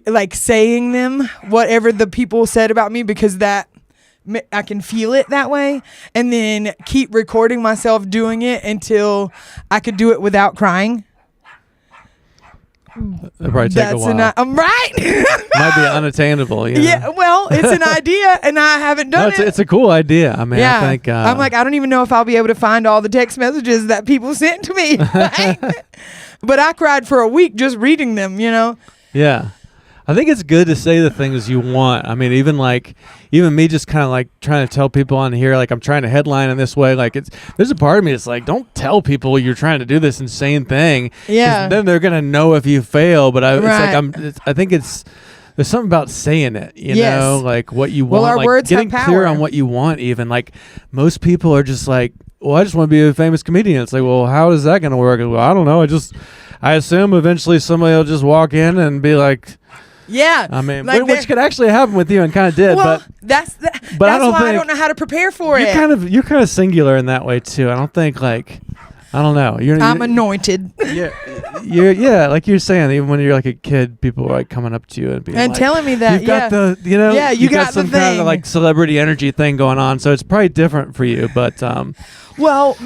Like saying them whatever the people said about me, because that I can feel it that way, and then keep recording myself doing it until I could do it without crying. It'll probably take a while. I'm right. Might be unattainable. Yeah, well, it's an idea, and I haven't done it. It's a cool idea. I mean, I think I'm like, I don't even know if I'll be able to find all the text messages that people sent to me. But I cried for a week just reading them. Yeah. I think it's good to say the things you want. I mean, even me just kind of like trying to tell people on here, like I'm trying to headline in this way. Like there's a part of me that's like, don't tell people you're trying to do this insane thing. Yeah. Then they're going to know if you fail. But I think there's something about saying it, you know, like what you want, our like words getting have clear power. on what you want. Even like most people are just like, well, I just want to be a famous comedian. It's like, well, how is that going to work? Well, I don't know. I assume eventually somebody will just walk in and be like, yeah, I mean, like which could actually happen with you, and kind of did. Well, but that's why I don't know how to prepare for it. You're kind of singular in that way too. I don't think like, I don't know. I'm anointed. Yeah, like you're saying, even when you're like a kid, people are like coming up to you and being and like, telling me that you've got you got some the thing. kind of like celebrity energy thing going on. So it's probably different for you, but well,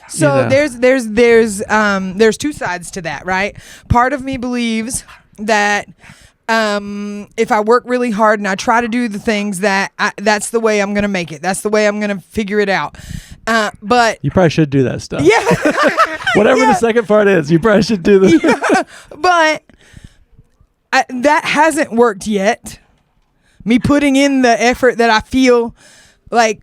so there's two sides to that, right? Part of me believes that if I work really hard and I try to do the things that's the way I'm going to make it. That's the way I'm going to figure it out. But you probably should do that stuff. Yeah. Whatever the second part is, you probably should do this. Yeah. But that hasn't worked yet. Me putting in the effort that I feel like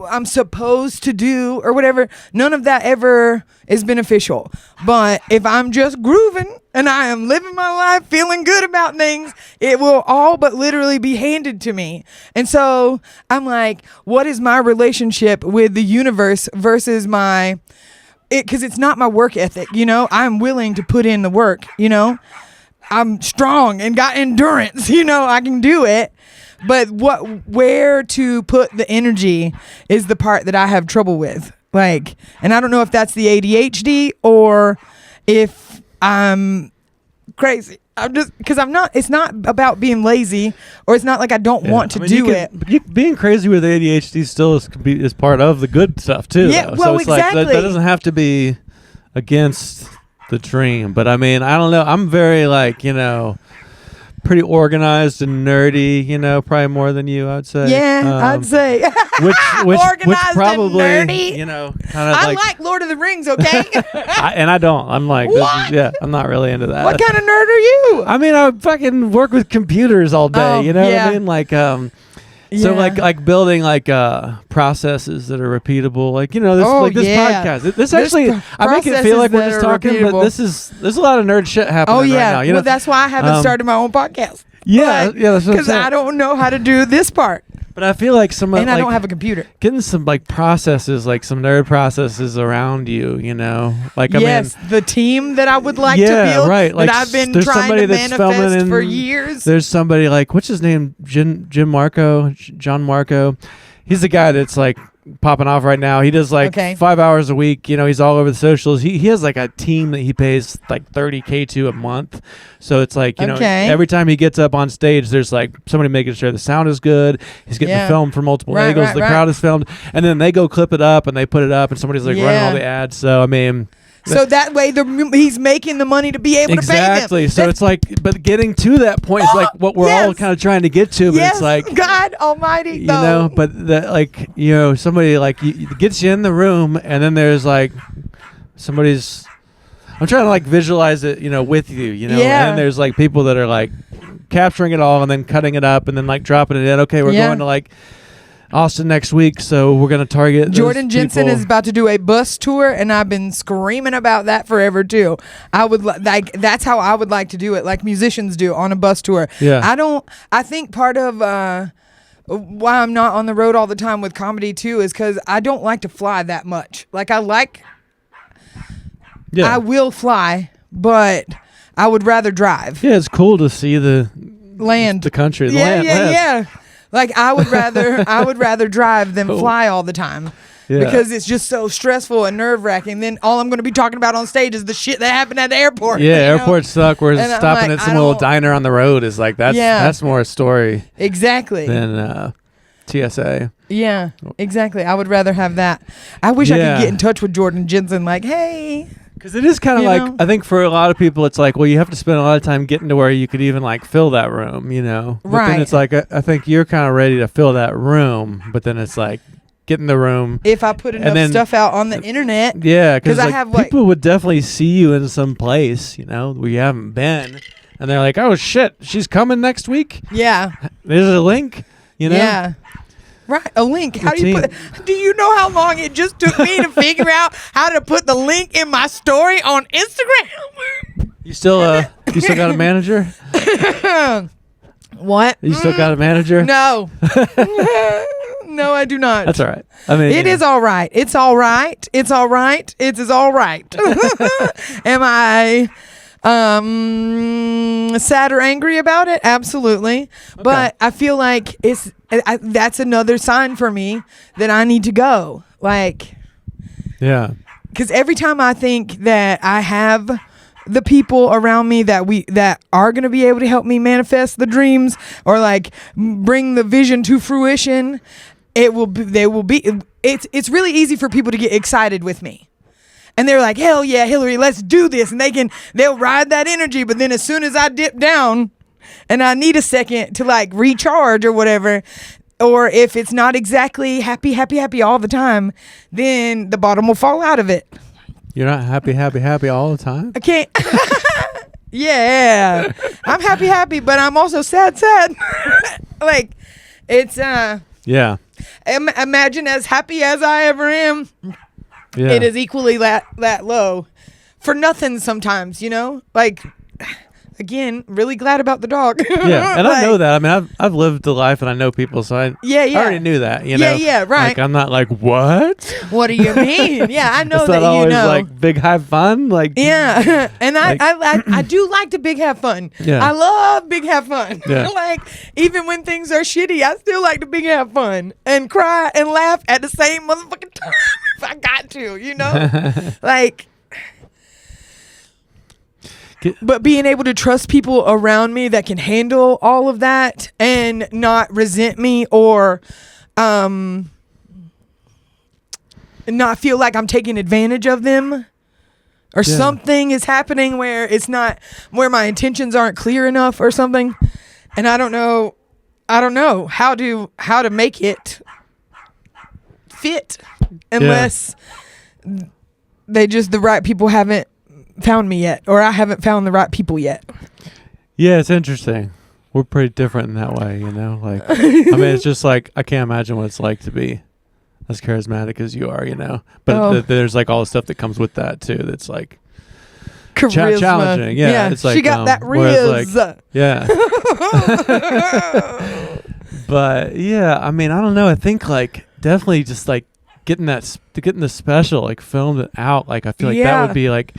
I'm supposed to do or whatever, none of that ever is beneficial. But if I'm just grooving and I am living my life feeling good about things, it will all but literally be handed to me. And so I'm like, what is my relationship with the universe versus because it's not my work ethic, I'm willing to put in the work, I'm strong and got endurance, I can do it. But where to put the energy is the part that I have trouble with. Like, and I don't know if that's the ADHD or if I'm crazy. Because I'm not, it's not about being lazy, or it's not like I don't want to do it. Being crazy with ADHD still is part of the good stuff too. Yeah, though. well, so it's exactly. Like, that doesn't have to be against the dream. But I mean, I don't know. I'm very pretty organized and nerdy, probably more than you, I'd say. Yeah, I'd say. Which Organized probably, and nerdy. kind of I like Lord of the Rings, okay? I don't. I'm like, I'm not really into that. What kind of nerd are you? I mean, I fucking work with computers all day, Oh, what I mean? Like, So like building like processes that are repeatable, like this podcast. This actually, I make it feel like we're just talking, but there's a lot of nerd shit happening right now. Well, that's why I haven't started my own podcast. Yeah, that's what I'm saying. Because I don't know how to do this part. But I feel like and I don't have a computer. Getting some like processes, like some nerd processes around you, like the team that I would like to build, right? Like that I've been trying to manifest for years. There's somebody like, what's his name, John Marco. He's the guy that's like popping off right now. He does like 5 hours a week. He's all over the socials. He has like a team that he pays like $30K to a month. So it's like, every time he gets up on stage, there's like somebody making sure the sound is good. He's getting the film from multiple angles. The crowd is filmed. And then they go clip it up and they put it up and somebody's like running all the ads. So, I mean... So that way he's making the money to be able to pay them. Exactly. So it's like, but getting to that point is like what we're all kind of trying to get to. But it's like, God Almighty, but that like, somebody like gets you in the room and then there's like somebody's, I'm trying to like visualize it, with you, and then there's like people that are like capturing it all and then cutting it up and then like dropping it in. Okay, we're going to like Austin next week, so we're going to target Jordan Jensen is about to do a bus tour, and I've been screaming about that forever too. I would that's how I would like to do it, like musicians do on a bus tour. I think part of why I'm not on the road all the time with comedy too is because I don't like to fly that much. Like I will fly, but I would rather drive. Yeah, it's cool to see the land, the country, the land. Yeah. Like I would rather drive than fly all the time. Because it's just so stressful and nerve-wracking. Then all I'm going to be talking about on stage is the shit that happened at the airport. Yeah, airports suck. We're stopping at some little diner on the road is like that's more a story. Exactly. Than TSA. Yeah, exactly. I would rather have that. I wish I could get in touch with Jordan Jensen like, hey. Because it is kind of like, I think for a lot of people, it's like, well, you have to spend a lot of time getting to where you could even like fill that room, But then it's like, I think you're kind of ready to fill that room, but then it's like getting the room. If I put enough stuff out on the internet. Yeah, because I have people would definitely see you in some place, where you haven't been. And they're like, oh, shit, she's coming next week? Yeah. There's a link, Yeah. Right, a link. How do you put? Do you know how long it just took me to figure out how to put the link in my story on Instagram? You still got a manager? What? You still got a manager? No. No, I do not. That's all right. I mean, it is all right. It's all right. It's all right. It is all right. Am I sad or angry about it? Absolutely. Okay. But I feel like that's another sign for me that I need to go. Like, yeah. Because every time I think that I have the people around me that are going to be able to help me manifest the dreams or like bring the vision to fruition, it's really easy for people to get excited with me. And they're like, hell yeah, Hilliary, let's do this. And they'll ride that energy. But then as soon as I dip down and I need a second to like recharge or whatever, or if it's not exactly happy all the time, then the bottom will fall out of it. You're not happy all the time? I can't. Yeah. I'm happy, but I'm also sad. Like, it's, yeah. Imagine as happy as I ever am. Yeah. It is equally that low for nothing sometimes, like, again, really glad about the dog. Yeah. And I know that. I mean, I've lived the life and I know people. So I already knew that, Yeah, right. Like, I'm not like, what? What do you mean? Yeah, I know it's that not always like big have fun. Like, yeah. And I do like to big have fun. Yeah. I love big have fun. Yeah. Like, even when things are shitty, I still like to big have fun and cry and laugh at the same motherfucking time if I got to, like. But being able to trust people around me that can handle all of that and not resent me or not feel like I'm taking advantage of them or something is happening where it's not, where my intentions aren't clear enough or something. And I don't know how to make it fit unless the right people haven't found me yet, or I haven't found the right people yet. Yeah, it's interesting. we're pretty different in that way, you know. Like, I mean, it's just like I can't imagine what it's like to be as charismatic as you are, you know. But there's like all the stuff that comes with that too. That's like challenging. Yeah, it's like she got that riz. Like, yeah. But yeah, I mean, I don't know. I think like definitely just like getting the special like filmed it out. Like I feel like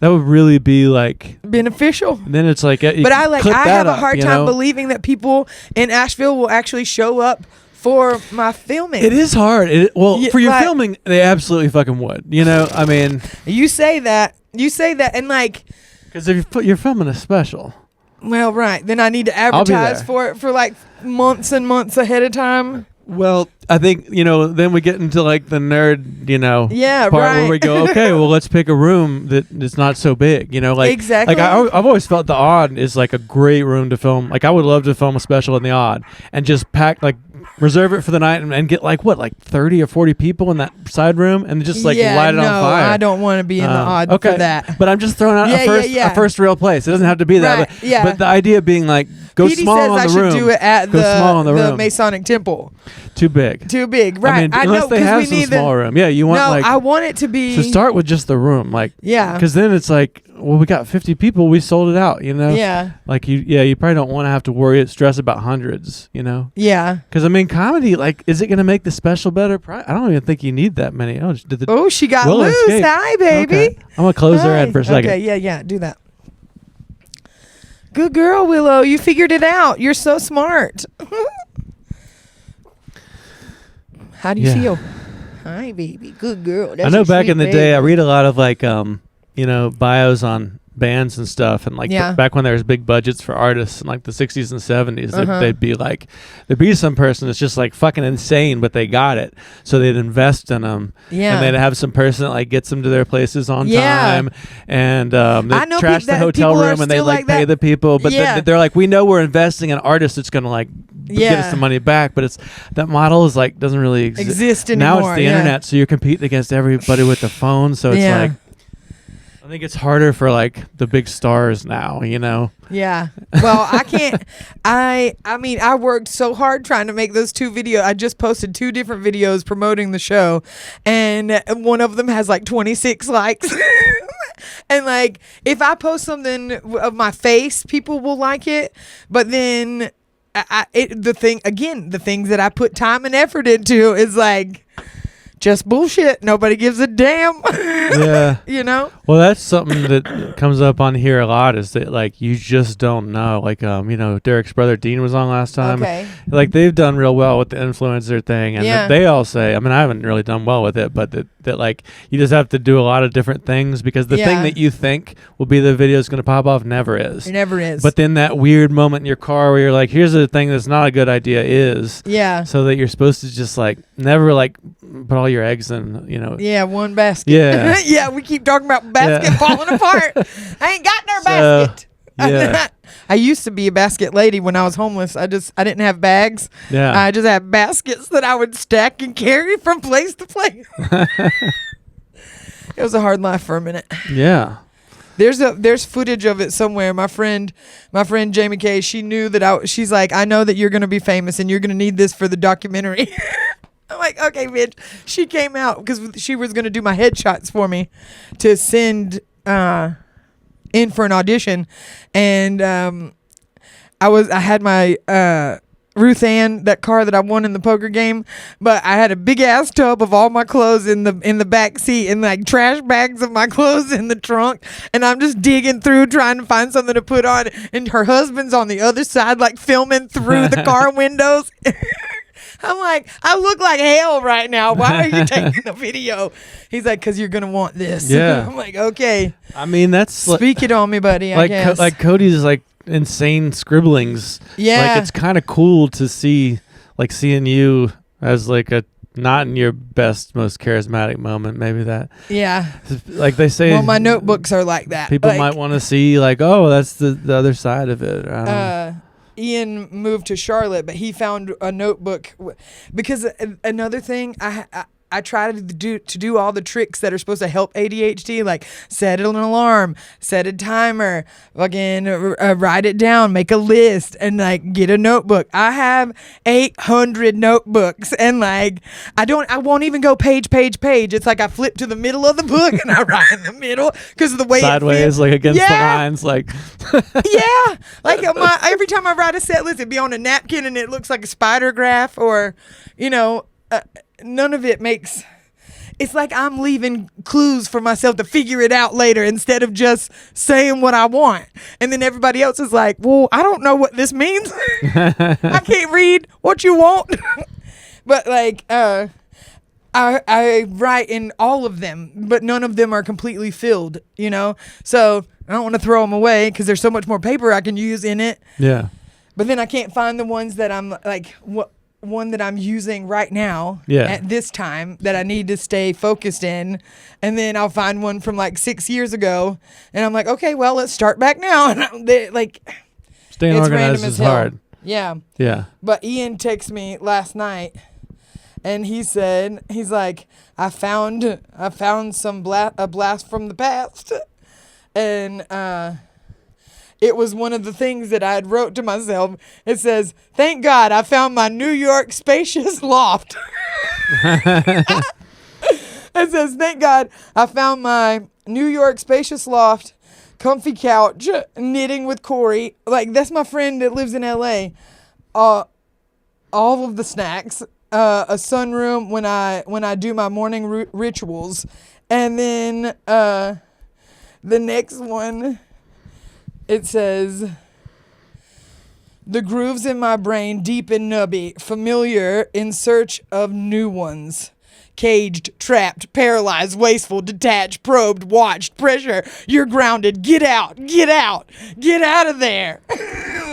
that would really be like beneficial. And then it's like, but I have a hard time believing that people in Asheville will actually show up for my filming. It is hard. For your filming, they absolutely fucking would. You know, I mean, you say that, and like, because if you're filming a special, well, right, then I need to advertise for it for like months and months ahead of time. Well, I think, you know, then we get into like the nerd, you know, part where we go, okay, well, let's pick a room that's not so big, you know, like exactly. Like I've always felt the Odd is like a great room to film. Like I would love to film a special in the Odd and just reserve it for the night and get like 30 or 40 people in that side room and just like light it on fire. I don't want to be in the Odd for that. But I'm just throwing out a first real place. It doesn't have to be that. Right. But the idea being like, go Petey small says on the I room. should do it at the Masonic Temple. Too big, right? I mean, unless they have some small room. Yeah, you want I want it to be. So start with just the room, like because then it's like, well, we got 50 people, we sold it out, you know. Yeah. Like you probably don't want to have to worry stress about hundreds, you know. Yeah. Because I mean, comedy, like, is it going to make the special better? I don't even think you need that many. She got loose. Escape? Hi, baby. Okay. I'm gonna close her head for a second. Okay. Yeah. Do that. Good girl, Willow. You figured it out. You're so smart. How do you feel? Hi, baby. Good girl. I know back in the day, I read a lot of like, you know, bios on bands and stuff, and like back when there was big budgets for artists in like the 60s and 70s, there'd be some person that's just like fucking insane, but they got it, so they'd invest in them, and they'd have some person that like gets them to their places on time, and they trash the hotel room and they like pay the people, but they're like, we know we're investing in artists that's gonna like get us the money back, but it's that model is like doesn't really exist anymore. Now it's the internet, so you're competing against everybody with the phone, so it's like, I think it's harder for like the big stars now, you know. Yeah. Well, I can't. I mean, I worked so hard trying to make those 2 videos. I just posted 2 different videos promoting the show, and one of them has like 26 likes. And like, if I post something of my face, people will like it. But then the things that I put time and effort into is like just bullshit. Nobody gives a damn. Yeah. You know? Well, that's something that comes up on here a lot, is that like you just don't know. Like you know, Derek's brother Dean was on last time. Okay. Like they've done real well with the influencer thing, and they all say, I mean, I haven't really done well with it, but that like you just have to do a lot of different things, because the thing that you think will be the video is going to pop off never is. It never is. But then that weird moment in your car where you're like, here's the thing that's not a good idea is. Yeah. So that you're supposed to just like never like put all your eggs in, you know. Yeah, one basket. Yeah. Yeah, we keep talking about basket falling apart. I ain't got no basket. Yeah. I used to be a basket lady when I was homeless. I didn't have bags. Yeah. I just had baskets that I would stack and carry from place to place. It was a hard life for a minute. Yeah. There's footage of it somewhere. My friend Jamie Kay, she knew that she's like, I know that you're going to be famous and you're going to need this for the documentary. I'm like, okay, bitch. She came out because she was going to do my headshots for me to send in for an audition. And I had my Ruth Ann, that car that I won in the poker game, but I had a big ass tub of all my clothes in the back seat and like trash bags of my clothes in the trunk, and I'm just digging through trying to find something to put on, and her husband's on the other side like filming through the car windows. I'm like, I look like hell right now. Why are you taking a video? He's like, because you're going to want this. Yeah. I'm like, okay. I mean, that's... Speak it on me, buddy, I guess. Like Cody's like insane scribblings. Yeah. Like it's kind of cool to see, like seeing you as like a not in your best, most charismatic moment. Maybe that. Yeah. Like they say. Well, my notebooks are like that. People might want to see like, oh, that's the other side of it. I don't know. Ian moved to Charlotte, but he found a notebook because another thing, I try to do all the tricks that are supposed to help ADHD, like set an alarm, set a timer, fucking write it down, make a list, and like get a notebook. I have 800 notebooks, and like I won't even go page. It's like I flip to the middle of the book and I write in the middle because of the way sideways, like against the lines, like yeah, like every time I write a set list, it'd be on a napkin and it looks like a spider graph, or none of it makes. It's like I'm leaving clues for myself to figure it out later instead of just saying what I want. And then everybody else is like, well, I don't know what this means. I can't read what you want. But like, I write in all of them, but none of them are completely filled, So I don't want to throw them away because there's so much more paper I can use in it. Yeah. But then I can't find the ones that I'm like, one that I'm using right now at this time that I need to stay focused in. And then I'll find one from like 6 years ago. And I'm like, okay, well, let's start back now. And staying organized is hard. Yeah. Yeah. But Ian texted me last night and he's like, I found a blast from the past. And, it was one of the things that I had wrote to myself. It says, thank God I found my New York spacious loft. It says, thank God I found my New York spacious loft, comfy couch, knitting with Corey. Like, that's my friend that lives in L.A. All of the snacks, a sunroom when I do my morning rituals. And then the next one... It says, the grooves in my brain deep and nubby, familiar in search of new ones. Caged, trapped, paralyzed, wasteful, detached, probed, watched, pressure. You're grounded. Get out. Get out. Get out of there.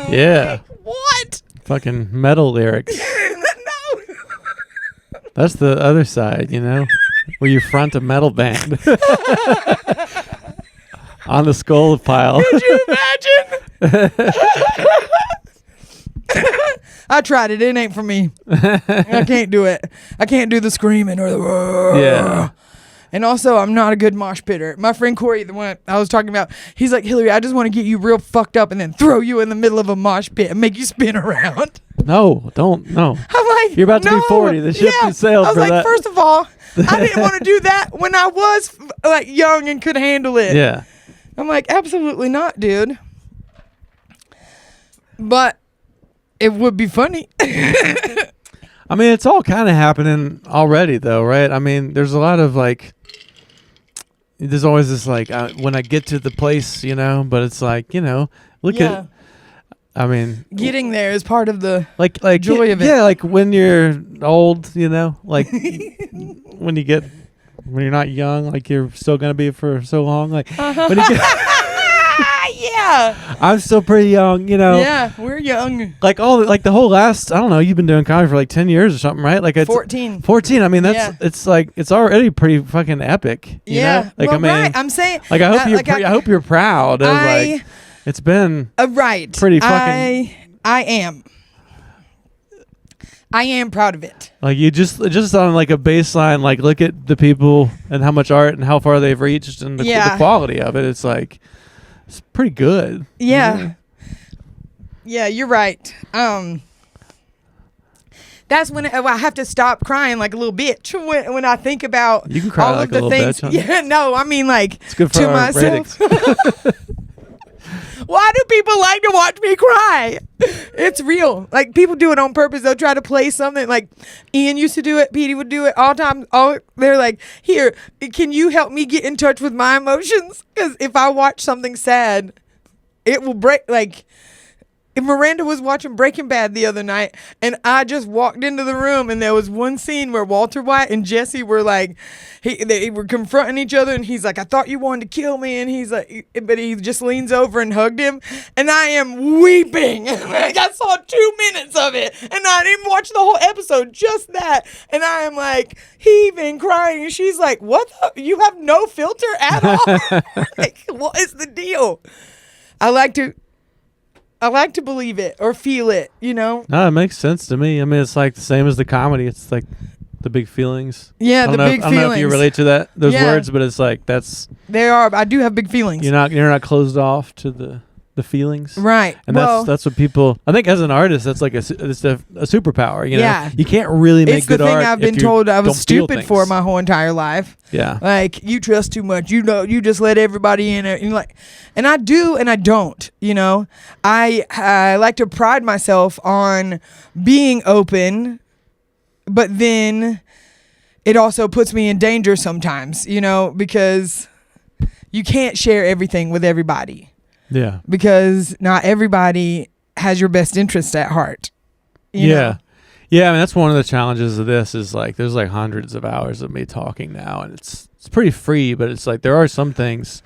Yeah. What? Fucking metal lyrics. No. That's the other side, where you front a metal band. On the skull pile. Could you imagine? I tried it. It ain't for me. I can't do it. I can't do the screaming or the... Yeah. And also, I'm not a good mosh pitter. My friend Corey, the one I was talking about, he's like, Hilliary, I just want to get you real fucked up and then throw you in the middle of a mosh pit and make you spin around. No, don't. No. I'm like, you're about to be 40. The ship has sailed for that. I was like, first of all, I didn't want to do that when I was like young and could handle it. Yeah. I'm like, absolutely not, dude. But it would be funny. I mean, it's all kind of happening already, though, right? I mean, there's a lot of like, there's always this like, when I get to the place, but it's like, look at, I mean, getting there is part of the like joy of it. Yeah, like when you're old, like when you're not young, like you're still gonna be for so long, like when you get yeah, I'm still pretty young, Yeah, we're young. Like the whole last, I don't know, you've been doing comedy for like 10 years or something, right? Like it's 14. I mean, it's like it's already pretty fucking epic. Yeah, like well, right. I'm saying, like I hope you're proud of like it's been right. Pretty fucking. I am proud of it. Like you just on like a baseline, like look at the people and how much art and how far they've reached and the quality of it. It's like it's pretty good. Yeah. Yeah, you're right. That's when I have to stop crying like a little bitch when I think about you can cry all like of the a things. Bitch, yeah, no, I mean like it's good for to our myself. Why do people like to watch me cry? It's real. Like people do it on purpose. They'll try to play something. Like Ian used to do it. Petey would do it all the time. They're like, here, can you help me get in touch with my emotions? Because if I watch something sad, it will break. Like Miranda was watching Breaking Bad the other night, and I just walked into the room, and there was one scene where Walter White and Jesse were like, they were confronting each other, and he's like, I thought you wanted to kill me, and he's like, but he just leans over and hugged him, and I am weeping. Like I saw 2 minutes of it, and I didn't even watch the whole episode, just that, and I am like heaving, crying, and she's like, what? You have no filter at all? Like, what is the deal? I like to believe it or feel it, No, it makes sense to me. I mean, it's like the same as the comedy. It's like the big feelings. Yeah, the big feelings. I don't know if you relate to those words, but it's like they are. I do have big feelings. You're not closed off to the feelings, right? And that's what people. I think as an artist, that's like it's a superpower. You know, yeah. You can't really make good art. It's the thing I've been told I was stupid for my whole entire life. Yeah, like you trust too much. You know, you just let everybody in. And I do, and I don't. You know, I like to pride myself on being open, but then it also puts me in danger sometimes. You know, because you can't share everything with everybody. Yeah. Because not everybody has your best interest at heart. You know? Yeah, I mean that's one of the challenges of this is like there's like hundreds of hours of me talking now, and it's pretty free, but it's like there are some things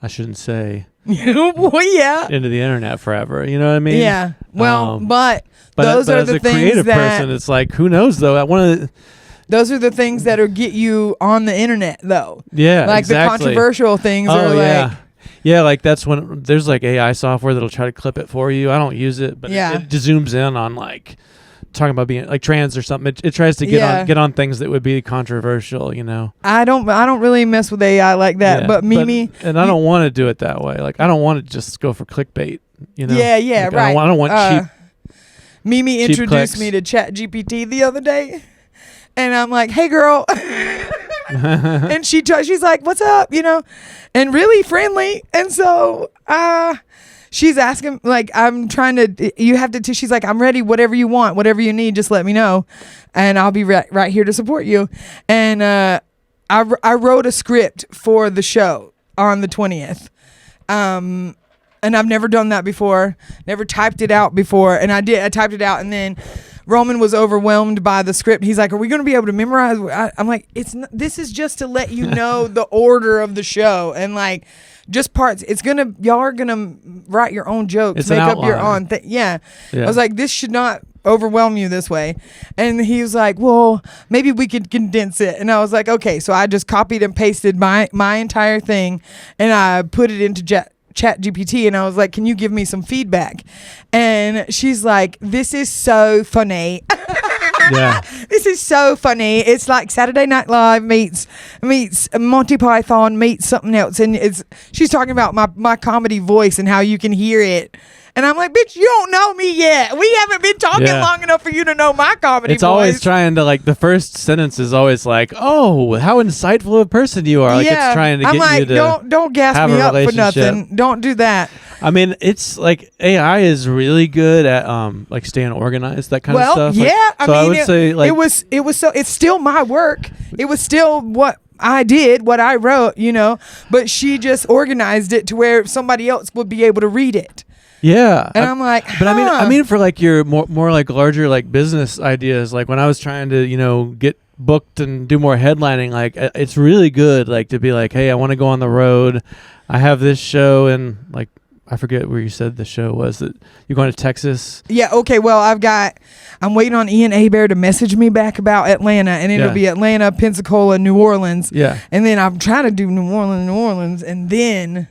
I shouldn't say well, yeah. into the internet forever. You know what I mean? Yeah. Well, but those are the things that as a creative person, it's like who knows though. Those are the things that'll get you on the internet though. Yeah. Like exactly. The controversial things are like yeah, like that's when there's like AI software that'll try to clip it for you. I don't use it, but it just zooms in on like talking about being like trans or something. It tries to get on things that would be controversial, you know. I don't really mess with AI like that, but Mimi and I don't want to do it that way. Like I don't want to just go for clickbait, you know. Yeah, like, right. I don't want cheap. Mimi introduced me to ChatGPT the other day, and I'm like, "Hey, girl." And she's like, "What's up?" You know, and really friendly. And so she's asking, like, I'm trying to. You have to. She's like, "I'm ready. Whatever you want, whatever you need, just let me know, and I'll be right here to support you." And I wrote a script for the show on the 20th. And I've never done that before. Never typed it out before. And I typed it out, and then Roman was overwhelmed by the script. He's like, "Are we going to be able to memorize?" I'm like, this is just to let you know the order of the show and like just parts. Y'all are gonna write your own jokes, make up your own thing. Yeah. I was like, this should not overwhelm you this way. And he was like, "Well, maybe we could condense it." And I was like, "Okay." So I just copied and pasted my entire thing, and I put it into ChatGPT, and I was like, "Can you give me some feedback?" And she's like, "This is so funny." Yeah. This is so funny. It's like Saturday Night Live meets Monty Python meets something else, and she's talking about my comedy voice and how you can hear it. And I'm like, "Bitch, you don't know me yet. We haven't been talking long enough for you to know my comedy voice." It's always trying to, like, the first sentence is always like, "Oh, how insightful of a person you are." Like, it's trying to get you to don't gas me up for nothing. Don't do that. I mean, it's like AI is really good at like staying organized, that kind of stuff. Well, yeah. Like, I would say like it's still my work. It was still what I did, what I wrote, you know, but she just organized it to where somebody else would be able to read it. Yeah. And I'm like, but I mean for like your more like larger like business ideas, like when I was trying to, you know, get booked and do more headlining, like it's really good like to be like, "Hey, I want to go on the road. I have this show," and like I forget where you said the show was, that you're going to Texas. Yeah. Okay. Well, I'm waiting on Ian Hebert to message me back about Atlanta, and it'll be Atlanta, Pensacola, New Orleans. Yeah. And then I'm trying to do New Orleans, and then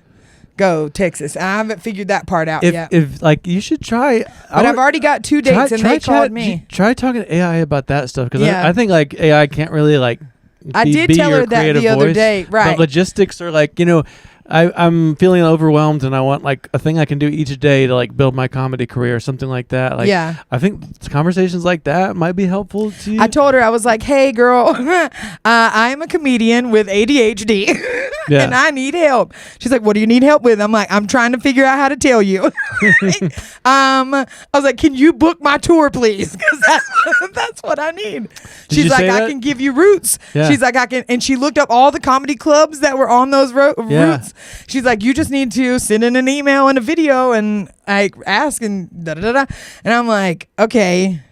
go Texas. I haven't figured that part out yet. If like you should try, but I've already got 2 dates, and they called me. Try talking to AI about that stuff, because I think like AI can't really like. I did tell her that the other day, right? But logistics are like, you know. I'm feeling overwhelmed, and I want like a thing I can do each day to like build my comedy career or something like that. Like, yeah. I think conversations like that might be helpful to you. I told her, I was like, "Hey girl, I am a comedian with ADHD and I need help." She's like, "What do you need help with?" I'm like, "I'm trying to figure out how to tell you." I was like, "Can you book my tour, please?" Because that's what I need. She's like, "I can give you routes." Yeah. She's like, "I can," and she looked up all the comedy clubs that were on those routes. She's like, "You just need to send in an email and a video and I ask and da-da-da-da." And I'm like, "Okay,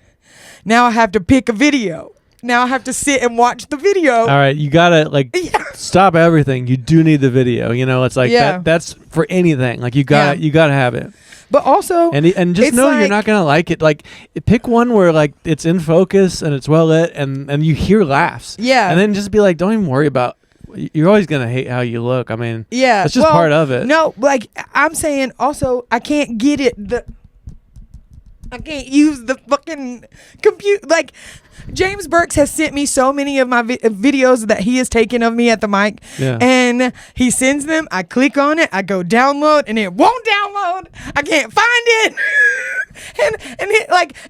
now I have to pick a video. Now I have to sit and watch the video." All right, you gotta like stop everything. You do need the video. You know, it's like that's for anything. Like you gotta have it. But also, and just know you're not gonna like it. Like pick one where like it's in focus and it's well lit and you hear laughs. Yeah, and then just be like, don't even worry about. You're always going to hate how you look. I mean, it's just part of it. No, like I'm saying also, I can't get it. I can't use the fucking computer. Like, James Burks has sent me so many of my videos that he has taken of me at the mic. Yeah. And he sends them. I click on it. I go download, and it won't download. I can't find it. and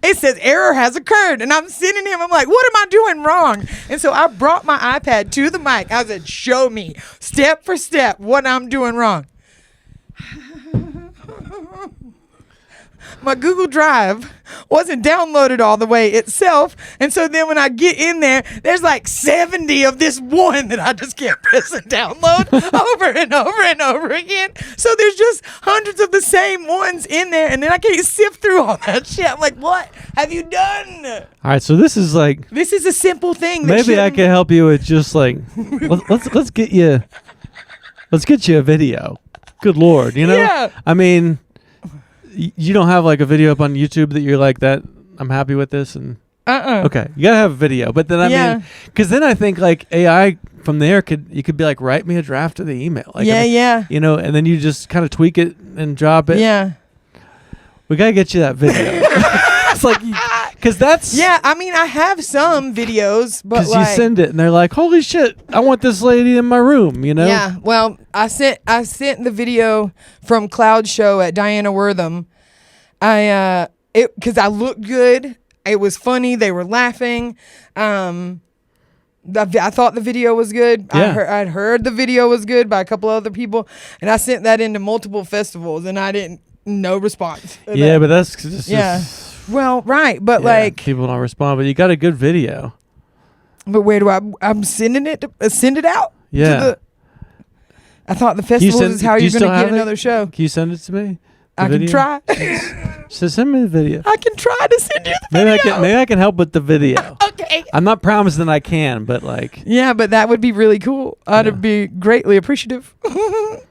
it says error has occurred. And I'm sending him. I'm like, what am I doing wrong? And so I brought my iPad to the mic. I said, show me step for step what I'm doing wrong. My Google Drive wasn't downloaded all the way itself. And so then when I get in there, there's like 70 of this one that I just can't press and download over and over and over again. So there's just hundreds of the same ones in there. And then I can't sift through all that shit. I'm like, what have you done? All right. So this is a simple thing. Maybe I can help you with just let's get you a video. Good Lord. You know? Yeah. I mean, you don't have like a video up on YouTube that you're like that. I'm happy with this and okay, you gotta have a video. But then I mean, because then I think like AI from there you could be like, write me a draft of the email. Like, you know, and then you just kind of tweak it and drop it. Yeah, we gotta get you that video. It's like, because that's I mean, I have some videos, but because you send it and they're like, holy shit, I want this lady in my room. You know? Yeah. Well, I sent the video from Cloud Show at Diana Wortham. Because I looked good. It was funny. They were laughing. I thought the video was good. Yeah. I'd heard the video was good by a couple other people, and I sent that into multiple festivals, and no response. Yeah, but that's just well, right, but people don't respond. But you got a good video. But where do I'm sending it to send it out? Yeah. I thought the festival is how you're going to get another show. Can you send it to me? I can try. So send me the video. I can try to send you the video. Maybe I can help with the video. Okay. I'm not promising I can, but like. Yeah, but that would be really cool. I'd be greatly appreciative.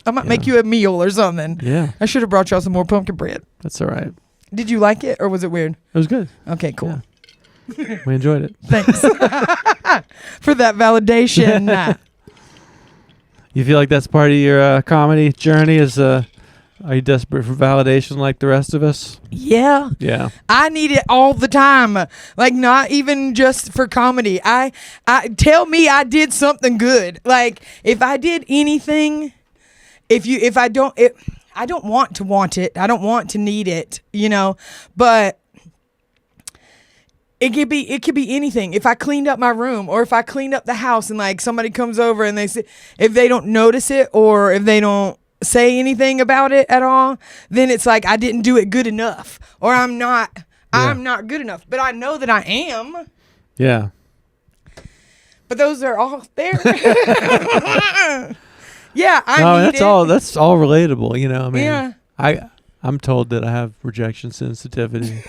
I might make you a meal or something. Yeah. I should have brought y'all some more pumpkin bread. That's all right. Did you like it or was it weird? It was good. Okay, cool. Yeah. We enjoyed it. Thanks for that validation. You feel like that's part of your comedy journey? Are you desperate for validation like the rest of us? Yeah. Yeah. I need it all the time. Like, not even just for comedy. I tell me I did something good. Like, if I did anything, I don't want it. I don't want to need it, you know, but it could be anything. If I cleaned up my room or if I cleaned up the house and like somebody comes over and they say, if they don't notice it or if they don't say anything about it at all, then it's like I didn't do it good enough or I'm not good enough, but I know that I am. Yeah. But those are all there. Yeah, that's all relatable, you know. I mean, I'm told that I have rejection sensitivity.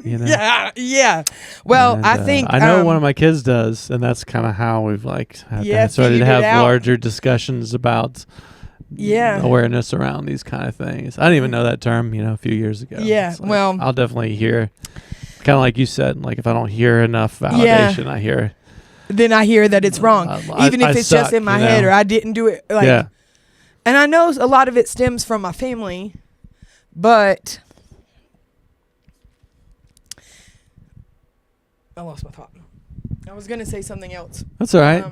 You know? Yeah. Well, and, I think I know one of my kids does, and that's kind of how we've started to have larger discussions about awareness around these kind of things. I didn't even know that term, a few years ago. Yeah, like, well, I'll definitely hear, kind of like you said, like if I don't hear enough validation, I hear. Then I hear that it's wrong, even if it's just in my head or I didn't do it. And I know a lot of it stems from my family, but I lost my thought. I was going to say something else. That's all right.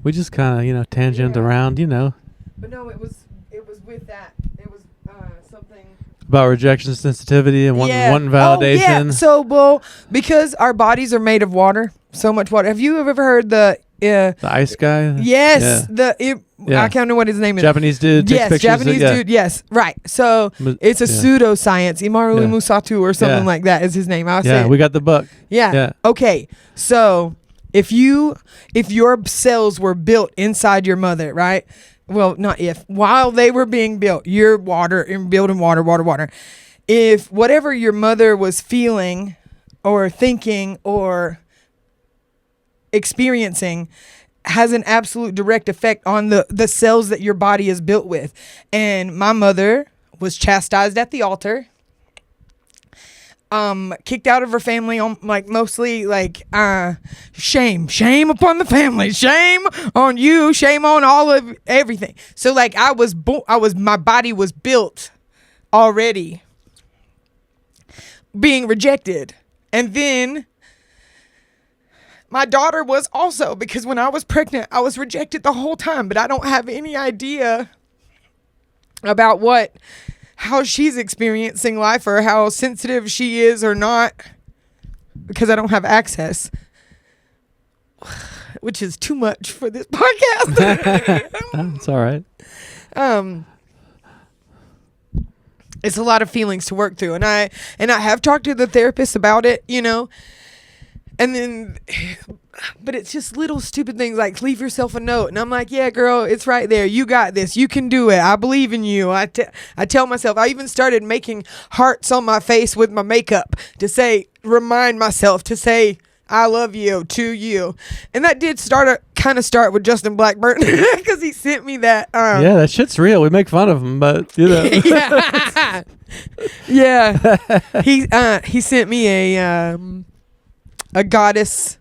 We just kind of, tangent around, But no, it was with that. It was something about rejection sensitivity and wanting validation. Oh, yeah. So, because our bodies are made of water, so much water. Have you ever heard the ice guy? Yes. I can't know what his name is. Japanese dude. Japanese dude. Yes. Right. So it's a pseudoscience. Imaru Musatu or something like that is his name. We got the book. Yeah. Okay. So if your cells were built inside your mother, right? Well, while they were being built, your water and building water. If whatever your mother was feeling or thinking or experiencing has an absolute direct effect on the cells that your body is built with. And my mother was chastised at the altar, kicked out of her family on mostly shame upon the family, shame on you, shame on all of everything. So my body was built already being rejected. And then my daughter was also, because when I was pregnant, I was rejected the whole time, but I don't have any idea about how she's experiencing life or how sensitive she is or not, because I don't have access, which is too much for this podcast. It's all right. It's a lot of feelings to work through, and I have talked to the therapist about it, and then, but it's just little stupid things like leave yourself a note, and I'm like, yeah, girl, it's right there. You got this. You can do it. I believe in you. I tell myself. I even started making hearts on my face with my makeup to remind myself to say I love you to you, and that did start with Justin Blackburn because he sent me that. Yeah, that shit's real. We make fun of him, but yeah, yeah. He sent me a goddess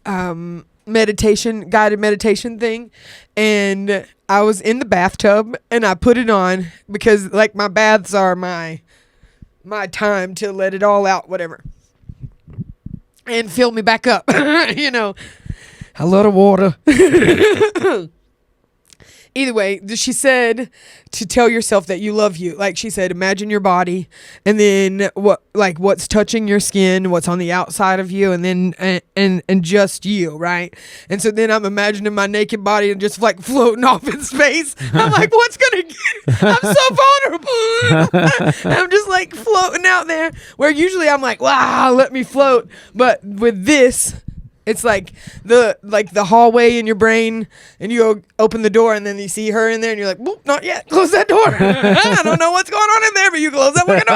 guided meditation thing, and I was in the bathtub and I put it on because like my baths are my time to let it all out, whatever, and fill me back up. A lot of water. Either way, she said to tell yourself that you love you. Like she said, imagine your body, and then what's touching your skin, what's on the outside of you, and then and just you, right? And so then I'm imagining my naked body and just like floating off in space. I'm like, what's gonna get? I'm so vulnerable. I'm just like floating out there. Where usually I'm like, wow, let me float. But with this, it's like the hallway in your brain, and you go open the door, and then you see her in there, and you're like, whoop, not yet. Close that door. I don't know what's going on in there, but you close that fucking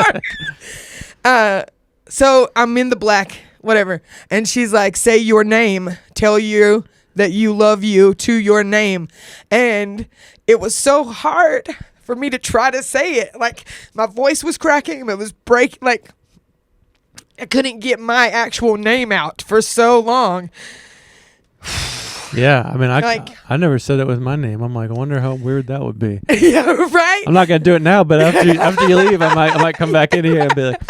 door. So I'm in the black, whatever, and she's like, say your name. Tell you that you love you to your name. And it was so hard for me to try to say it. Like my voice was cracking. It was I couldn't get my actual name out for so long. Yeah, I mean, I never said it with my name. I'm like, I wonder how weird that would be. Yeah, right? I'm not going to do it now, but after you leave, I might come back in here and be like,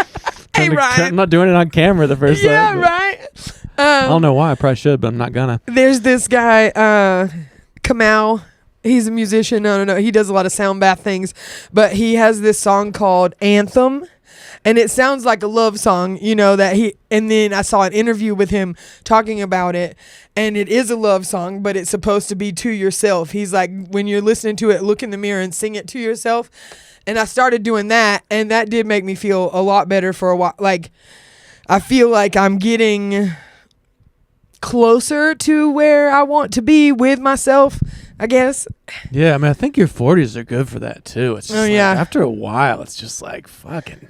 hey, Ryan. I'm not doing it on camera the first time. Yeah, right? I don't know why. I probably should, but I'm not gonna. There's this guy, Kamau. He's a musician. No. He does a lot of sound bath things, but he has this song called Anthem. And it sounds like a love song, and then I saw an interview with him talking about it, and it is a love song, but it's supposed to be to yourself. He's like, when you're listening to it, look in the mirror and sing it to yourself. And I started doing that, and that did make me feel a lot better for a while. Like, I feel like I'm getting closer to where I want to be with myself, I guess. Yeah, I mean, I think your 40s are good for that, too. It's just after a while, it's just like, fucking...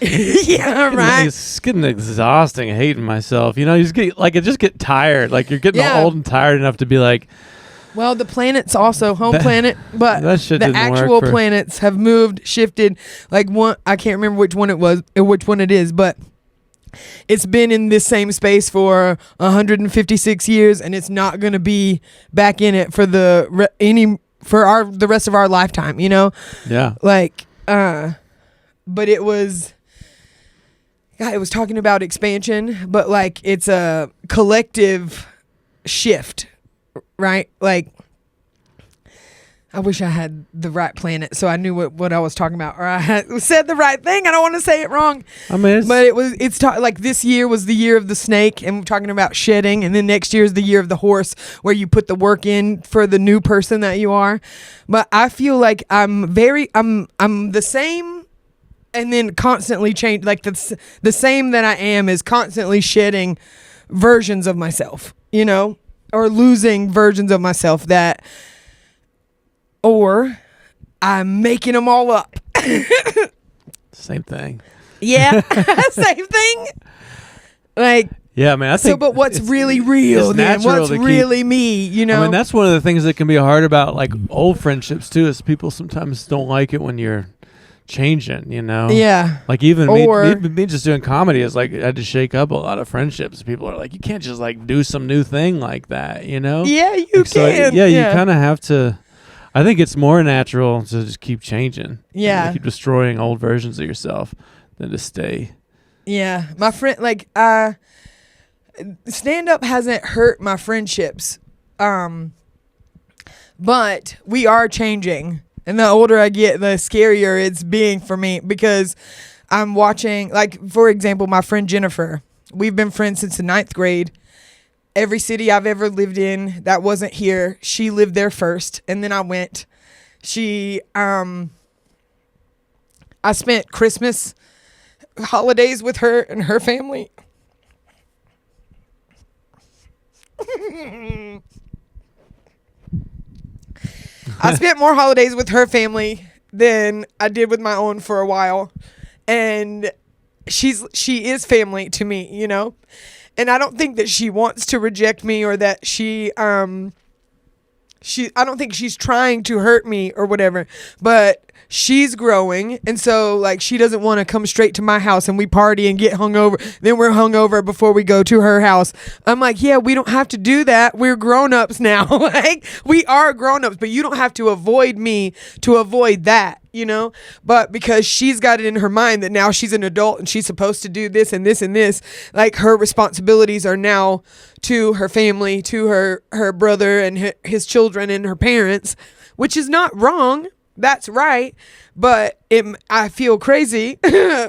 Yeah, right. It's getting exhausting, hating myself. You just get tired. Like you're getting old and tired enough to be like. Well, the planet's also home planet, but the actual planets have moved, shifted. Like one, I can't remember which one it was, or which one it is, but it's been in this same space for 156 years, and it's not going to be back in it for the rest of our lifetime. Yeah. Like, but it was. God, it was talking about expansion, but like it's a collective shift, right? Like, I wish I had the right planet so I knew what I was talking about, or I had said the right thing. I don't want to say it wrong. I mean, but like this year was the year of the snake, and we're talking about shedding, and then next year is the year of the horse, where you put the work in for the new person that you are. But I feel like I'm the same. And then constantly change, like the same that I am is constantly shedding versions of myself, or losing versions of myself or I'm making them all up. Same thing. Yeah, same thing. Like, yeah, I mean, I think. So, but what's really real then? What's really me? I mean, that's one of the things that can be hard about like old friendships too. Is people sometimes don't like it when you're changing, Yeah. Like even me just doing comedy is like I had to shake up a lot of friendships. People are like, you can't just like do some new thing like that, Yeah, you like, can. So, you kind of have to. I think it's more natural to just keep changing. Yeah. Keep destroying old versions of yourself than to stay. Yeah, my friend, like, stand-up hasn't hurt my friendships, but we are changing. And the older I get, the scarier it's being for me, because I'm watching, like, for example, my friend Jennifer. We've been friends since the 9th grade. Every city I've ever lived in that wasn't here, she lived there first, and then I went. I spent Christmas holidays with her and her family. I spent more holidays with her family than I did with my own for a while, and she is family to me, you know. And I don't think that she wants to reject me, or that I don't think she's trying to hurt me or whatever, but she's growing. And so, like, she doesn't want to come straight to my house and we party and get hungover. Then we're hungover before we go to her house. I'm like, yeah, we don't have to do that. We're grown-ups now. Like, we are grown-ups, but you don't have to avoid me to avoid that, you know? But because she's got it in her mind that now she's an adult and she's supposed to do this and this and this, like, her responsibilities are now to her family, to her brother and his children and her parents, which is not wrong. That's right. But I feel crazy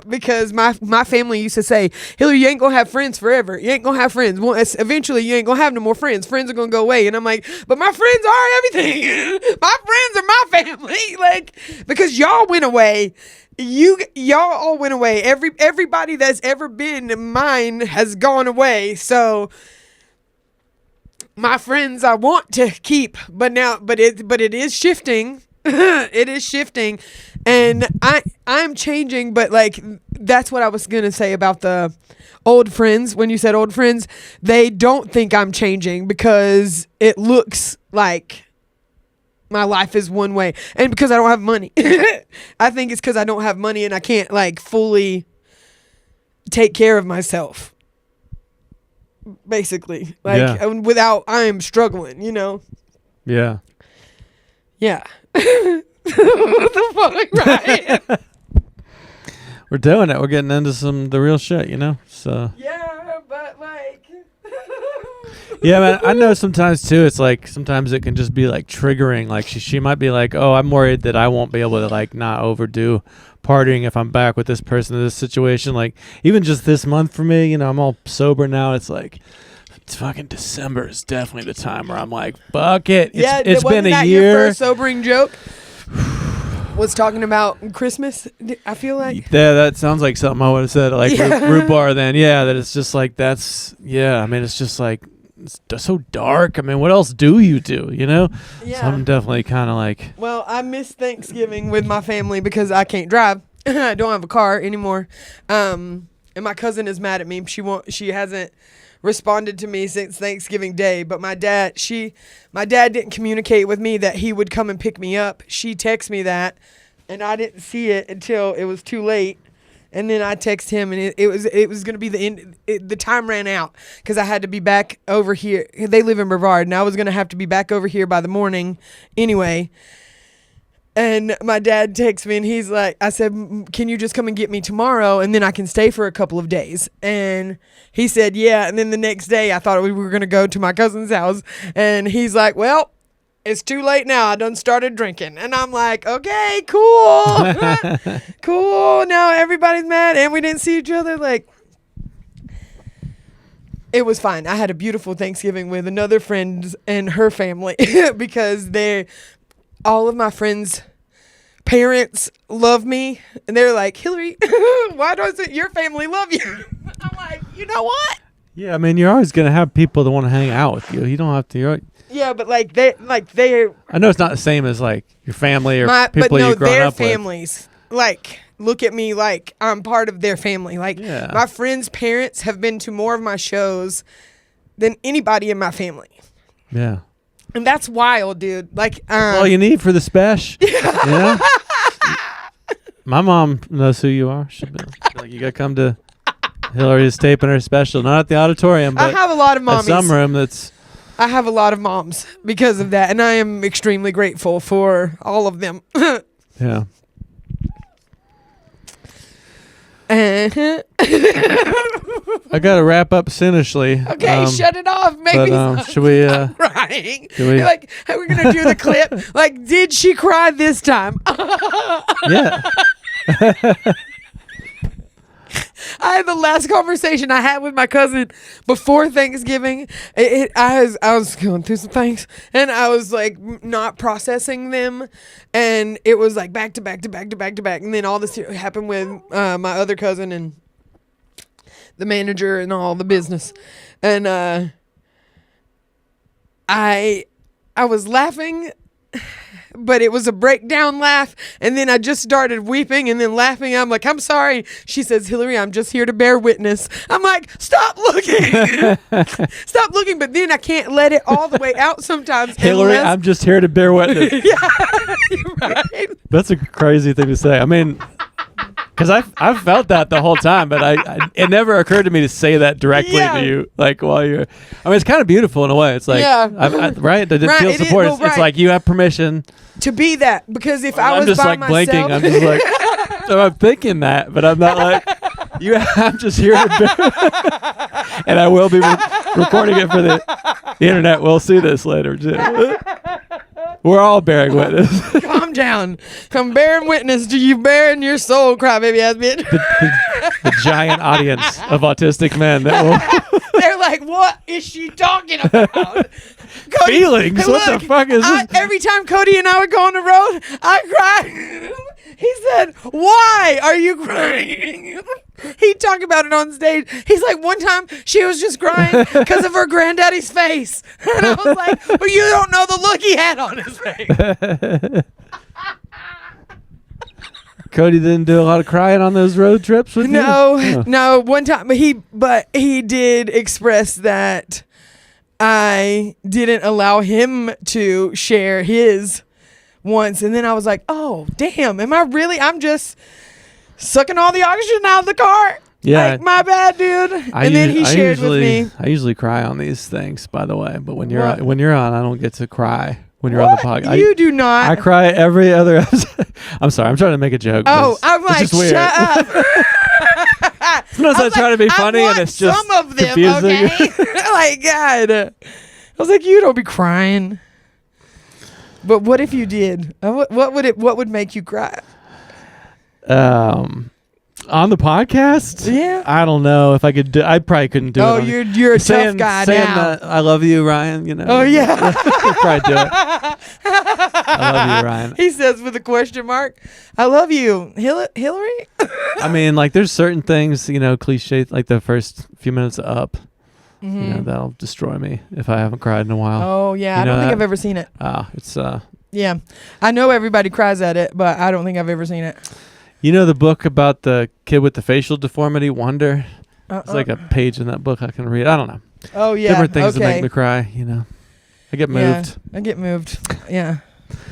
because my family used to say, Hilliary, you ain't gonna have friends forever. You ain't gonna have friends. Well, eventually you ain't gonna have no more friends. Friends are gonna go away. And I'm like, but my friends are everything. My friends are my family. Like, because y'all went away. Y'all all went away. Everybody that's ever been mine has gone away. So my friends I want to keep, but it is shifting. It is shifting, and I'm changing, but like, that's what I was gonna say about the old friends. When you said old friends, they don't think I'm changing because it looks like my life is one way, and because I don't have money. I think it's because I don't have money and I can't, like, fully take care of myself, basically. Like, without, I am struggling, you know. Yeah What the fuck, right? We're doing it. We're getting into the real shit, you know? So yeah, but like yeah, man, I know sometimes too, it's like sometimes it can just be like triggering. Like she might be like, oh, I'm worried that I won't be able to, like, not overdo partying if I'm back with this person in this situation. Like, even just this month for me, you know, I'm all sober now. It's like, it's fucking December is definitely the time where I'm like, fuck it. It's been a year. Your first sobering joke was talking about Christmas, I feel like. Yeah, that sounds like something I would have said, like, root bar then. Yeah, that it's just like, I mean, it's just like, it's so dark. I mean, what else do, you know? Yeah. So I'm definitely kind of like. Well, I miss Thanksgiving with my family because I can't drive. I don't have a car anymore. And my cousin is mad at me. She hasn't responded to me since Thanksgiving Day, but my dad didn't communicate with me that he would come and pick me up. She texted me that, and I didn't see it until it was too late. And then I texted him, and it was gonna be the end. The time ran out because I had to be back over here. They live in Brevard, and I was gonna have to be back over here by the morning anyway. And my dad texts me, and he's like, I said, can you just come and get me tomorrow, and then I can stay for a couple of days? And he said, yeah. And then the next day, I thought we were going to go to my cousin's house. And he's like, well, it's too late now. I done started drinking. And I'm like, okay, cool. Cool. Now everybody's mad, and we didn't see each other. Like, it was fine. I had a beautiful Thanksgiving with another friend and her family because all of my friends' parents love me, and they're like, Hilliary, why doesn't your family love you? I'm like, you know what? Yeah, I mean, you're always gonna have people that want to hang out with you. You don't have to. Yeah, but they're. I know it's not the same as like your family or people you've grown up with. Their families like look at me like I'm part of their family. Like, my friends' parents have been to more of my shows than anybody in my family. Yeah. And that's wild, dude. Like, all you need for the spesh. Yeah. You know? My mom knows who you are. She'll be like, you gotta come to Hillary's taping her special, not at the auditorium, but I have a lot of mommies. At some room that's. I have a lot of moms because of that, and I am extremely grateful for all of them. Yeah. Uh-huh. I gotta wrap up soonishly. Okay, shut it off. Maybe should we? I'm crying. You're like, how are we gonna do the clip? Like, did she cry this time? Yeah. I had the last conversation I had with my cousin before Thanksgiving. I was going through some things, and I was like not processing them, and it was like back to back to back to back to back, and then all this happened with my other cousin and the manager and all the business, and I was laughing. But it was a breakdown laugh, and then I just started weeping and then laughing. I'm like, I'm sorry. She says, Hilliary, I'm just here to bear witness. I'm like, stop looking. Stop looking. But then I can't let it all the way out sometimes. Hilliary, I'm just here to bear witness. Yeah, right. That's a crazy thing to say. I mean, because I've felt that the whole time, but it never occurred to me to say that directly to you, like while you're. I mean, it's kind of beautiful in a way. It's like, right? That it feels supported. It's like you have permission to be that, because if I was just by like myself, blinking. I'm just like, so I'm thinking that, but I'm not like you. I'm just here to bear, and I will be recording it for the internet. We'll see this later too. We're all bearing witness. Calm down. I'm bearing witness to you bearing your soul, crybaby ass bitch. The giant audience of autistic men that will. They're like, what is she talking about? Cody, feelings? Hey, what the fuck is this? Every time Cody and I would go on the road, I cried. He said, why are you crying? He talked about it on stage. He's like, one time she was just crying because of her granddaddy's face. And I was like, well, you don't know the look he had on his face. Cody didn't do a lot of crying on those road trips with you? No. One time, but he did express that I didn't allow him to share his once, and then I was like, oh damn, I'm just sucking all the oxygen out of the car. Yeah, like, my bad, dude. And then he shared with me. I usually cry on these things, by the way, but when you're on, I don't get to cry. When you're on the podcast, you do not. I cry every other episode. I'm sorry, I'm trying to make a joke. Oh, I'm like, shut up. Sometimes I try to be funny, and it's just some of them, confusing. okay? Like, God, I was like, you don't be crying. But what if you did? What would make you cry? On the podcast? Yeah. I don't know if I could do. I probably couldn't do it. Oh, you're a tough guy now. I love you, Ryan. You know. Oh yeah. I'd probably do it. I love you, Ryan. He says with a question mark. I love you, Hilliary. I mean, like, there's certain things, cliche, like the first few minutes of Up. Mm-hmm. That'll destroy me if I haven't cried in a while. Oh yeah, I don't think I've ever seen it. It's Yeah, I know everybody cries at it, but I don't think I've ever seen it. You know the book about the kid with the facial deformity, Wonder? It's like a page in that book I can read. I don't know. Oh, yeah. Different things that make me cry, I get moved. Yeah, I get moved. Yeah.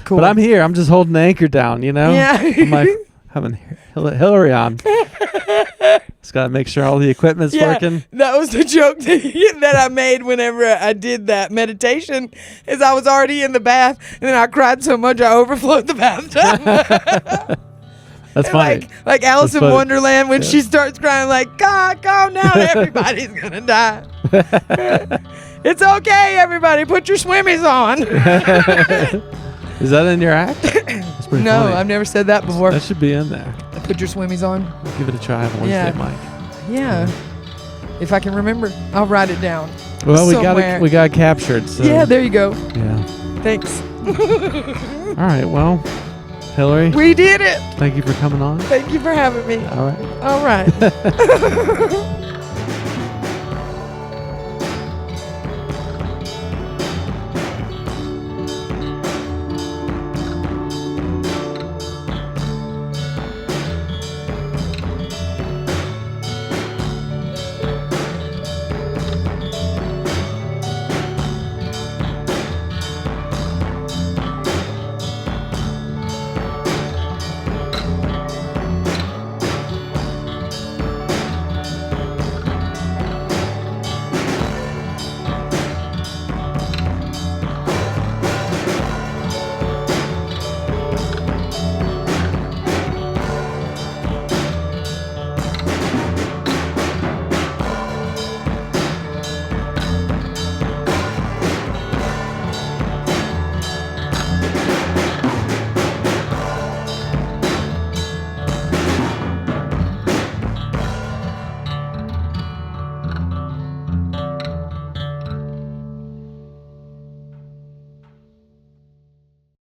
Cool. But I'm here. I'm just holding the anchor down, Yeah. I'm like having Hilliary on. Just got to make sure all the equipment's working. That was the joke that I made whenever I did that meditation, is I was already in the bath, and then I cried so much I overflowed the bathtub. That's funny. Like Alice in Wonderland when she starts crying, like, God, calm down, everybody's going to die. It's okay, everybody, put your swimmies on. Is that in your act? That's pretty funny. I've never said that before. That should be in there. Put your swimmies on. Give it a try on Wednesday, Mike. Yeah. If I can remember, I'll write it down. Well, we got it captured. So. Yeah, there you go. Yeah. Thanks. All right, well, Hilliary. We did it. Thank you for coming on. Thank you for having me. All right. All right.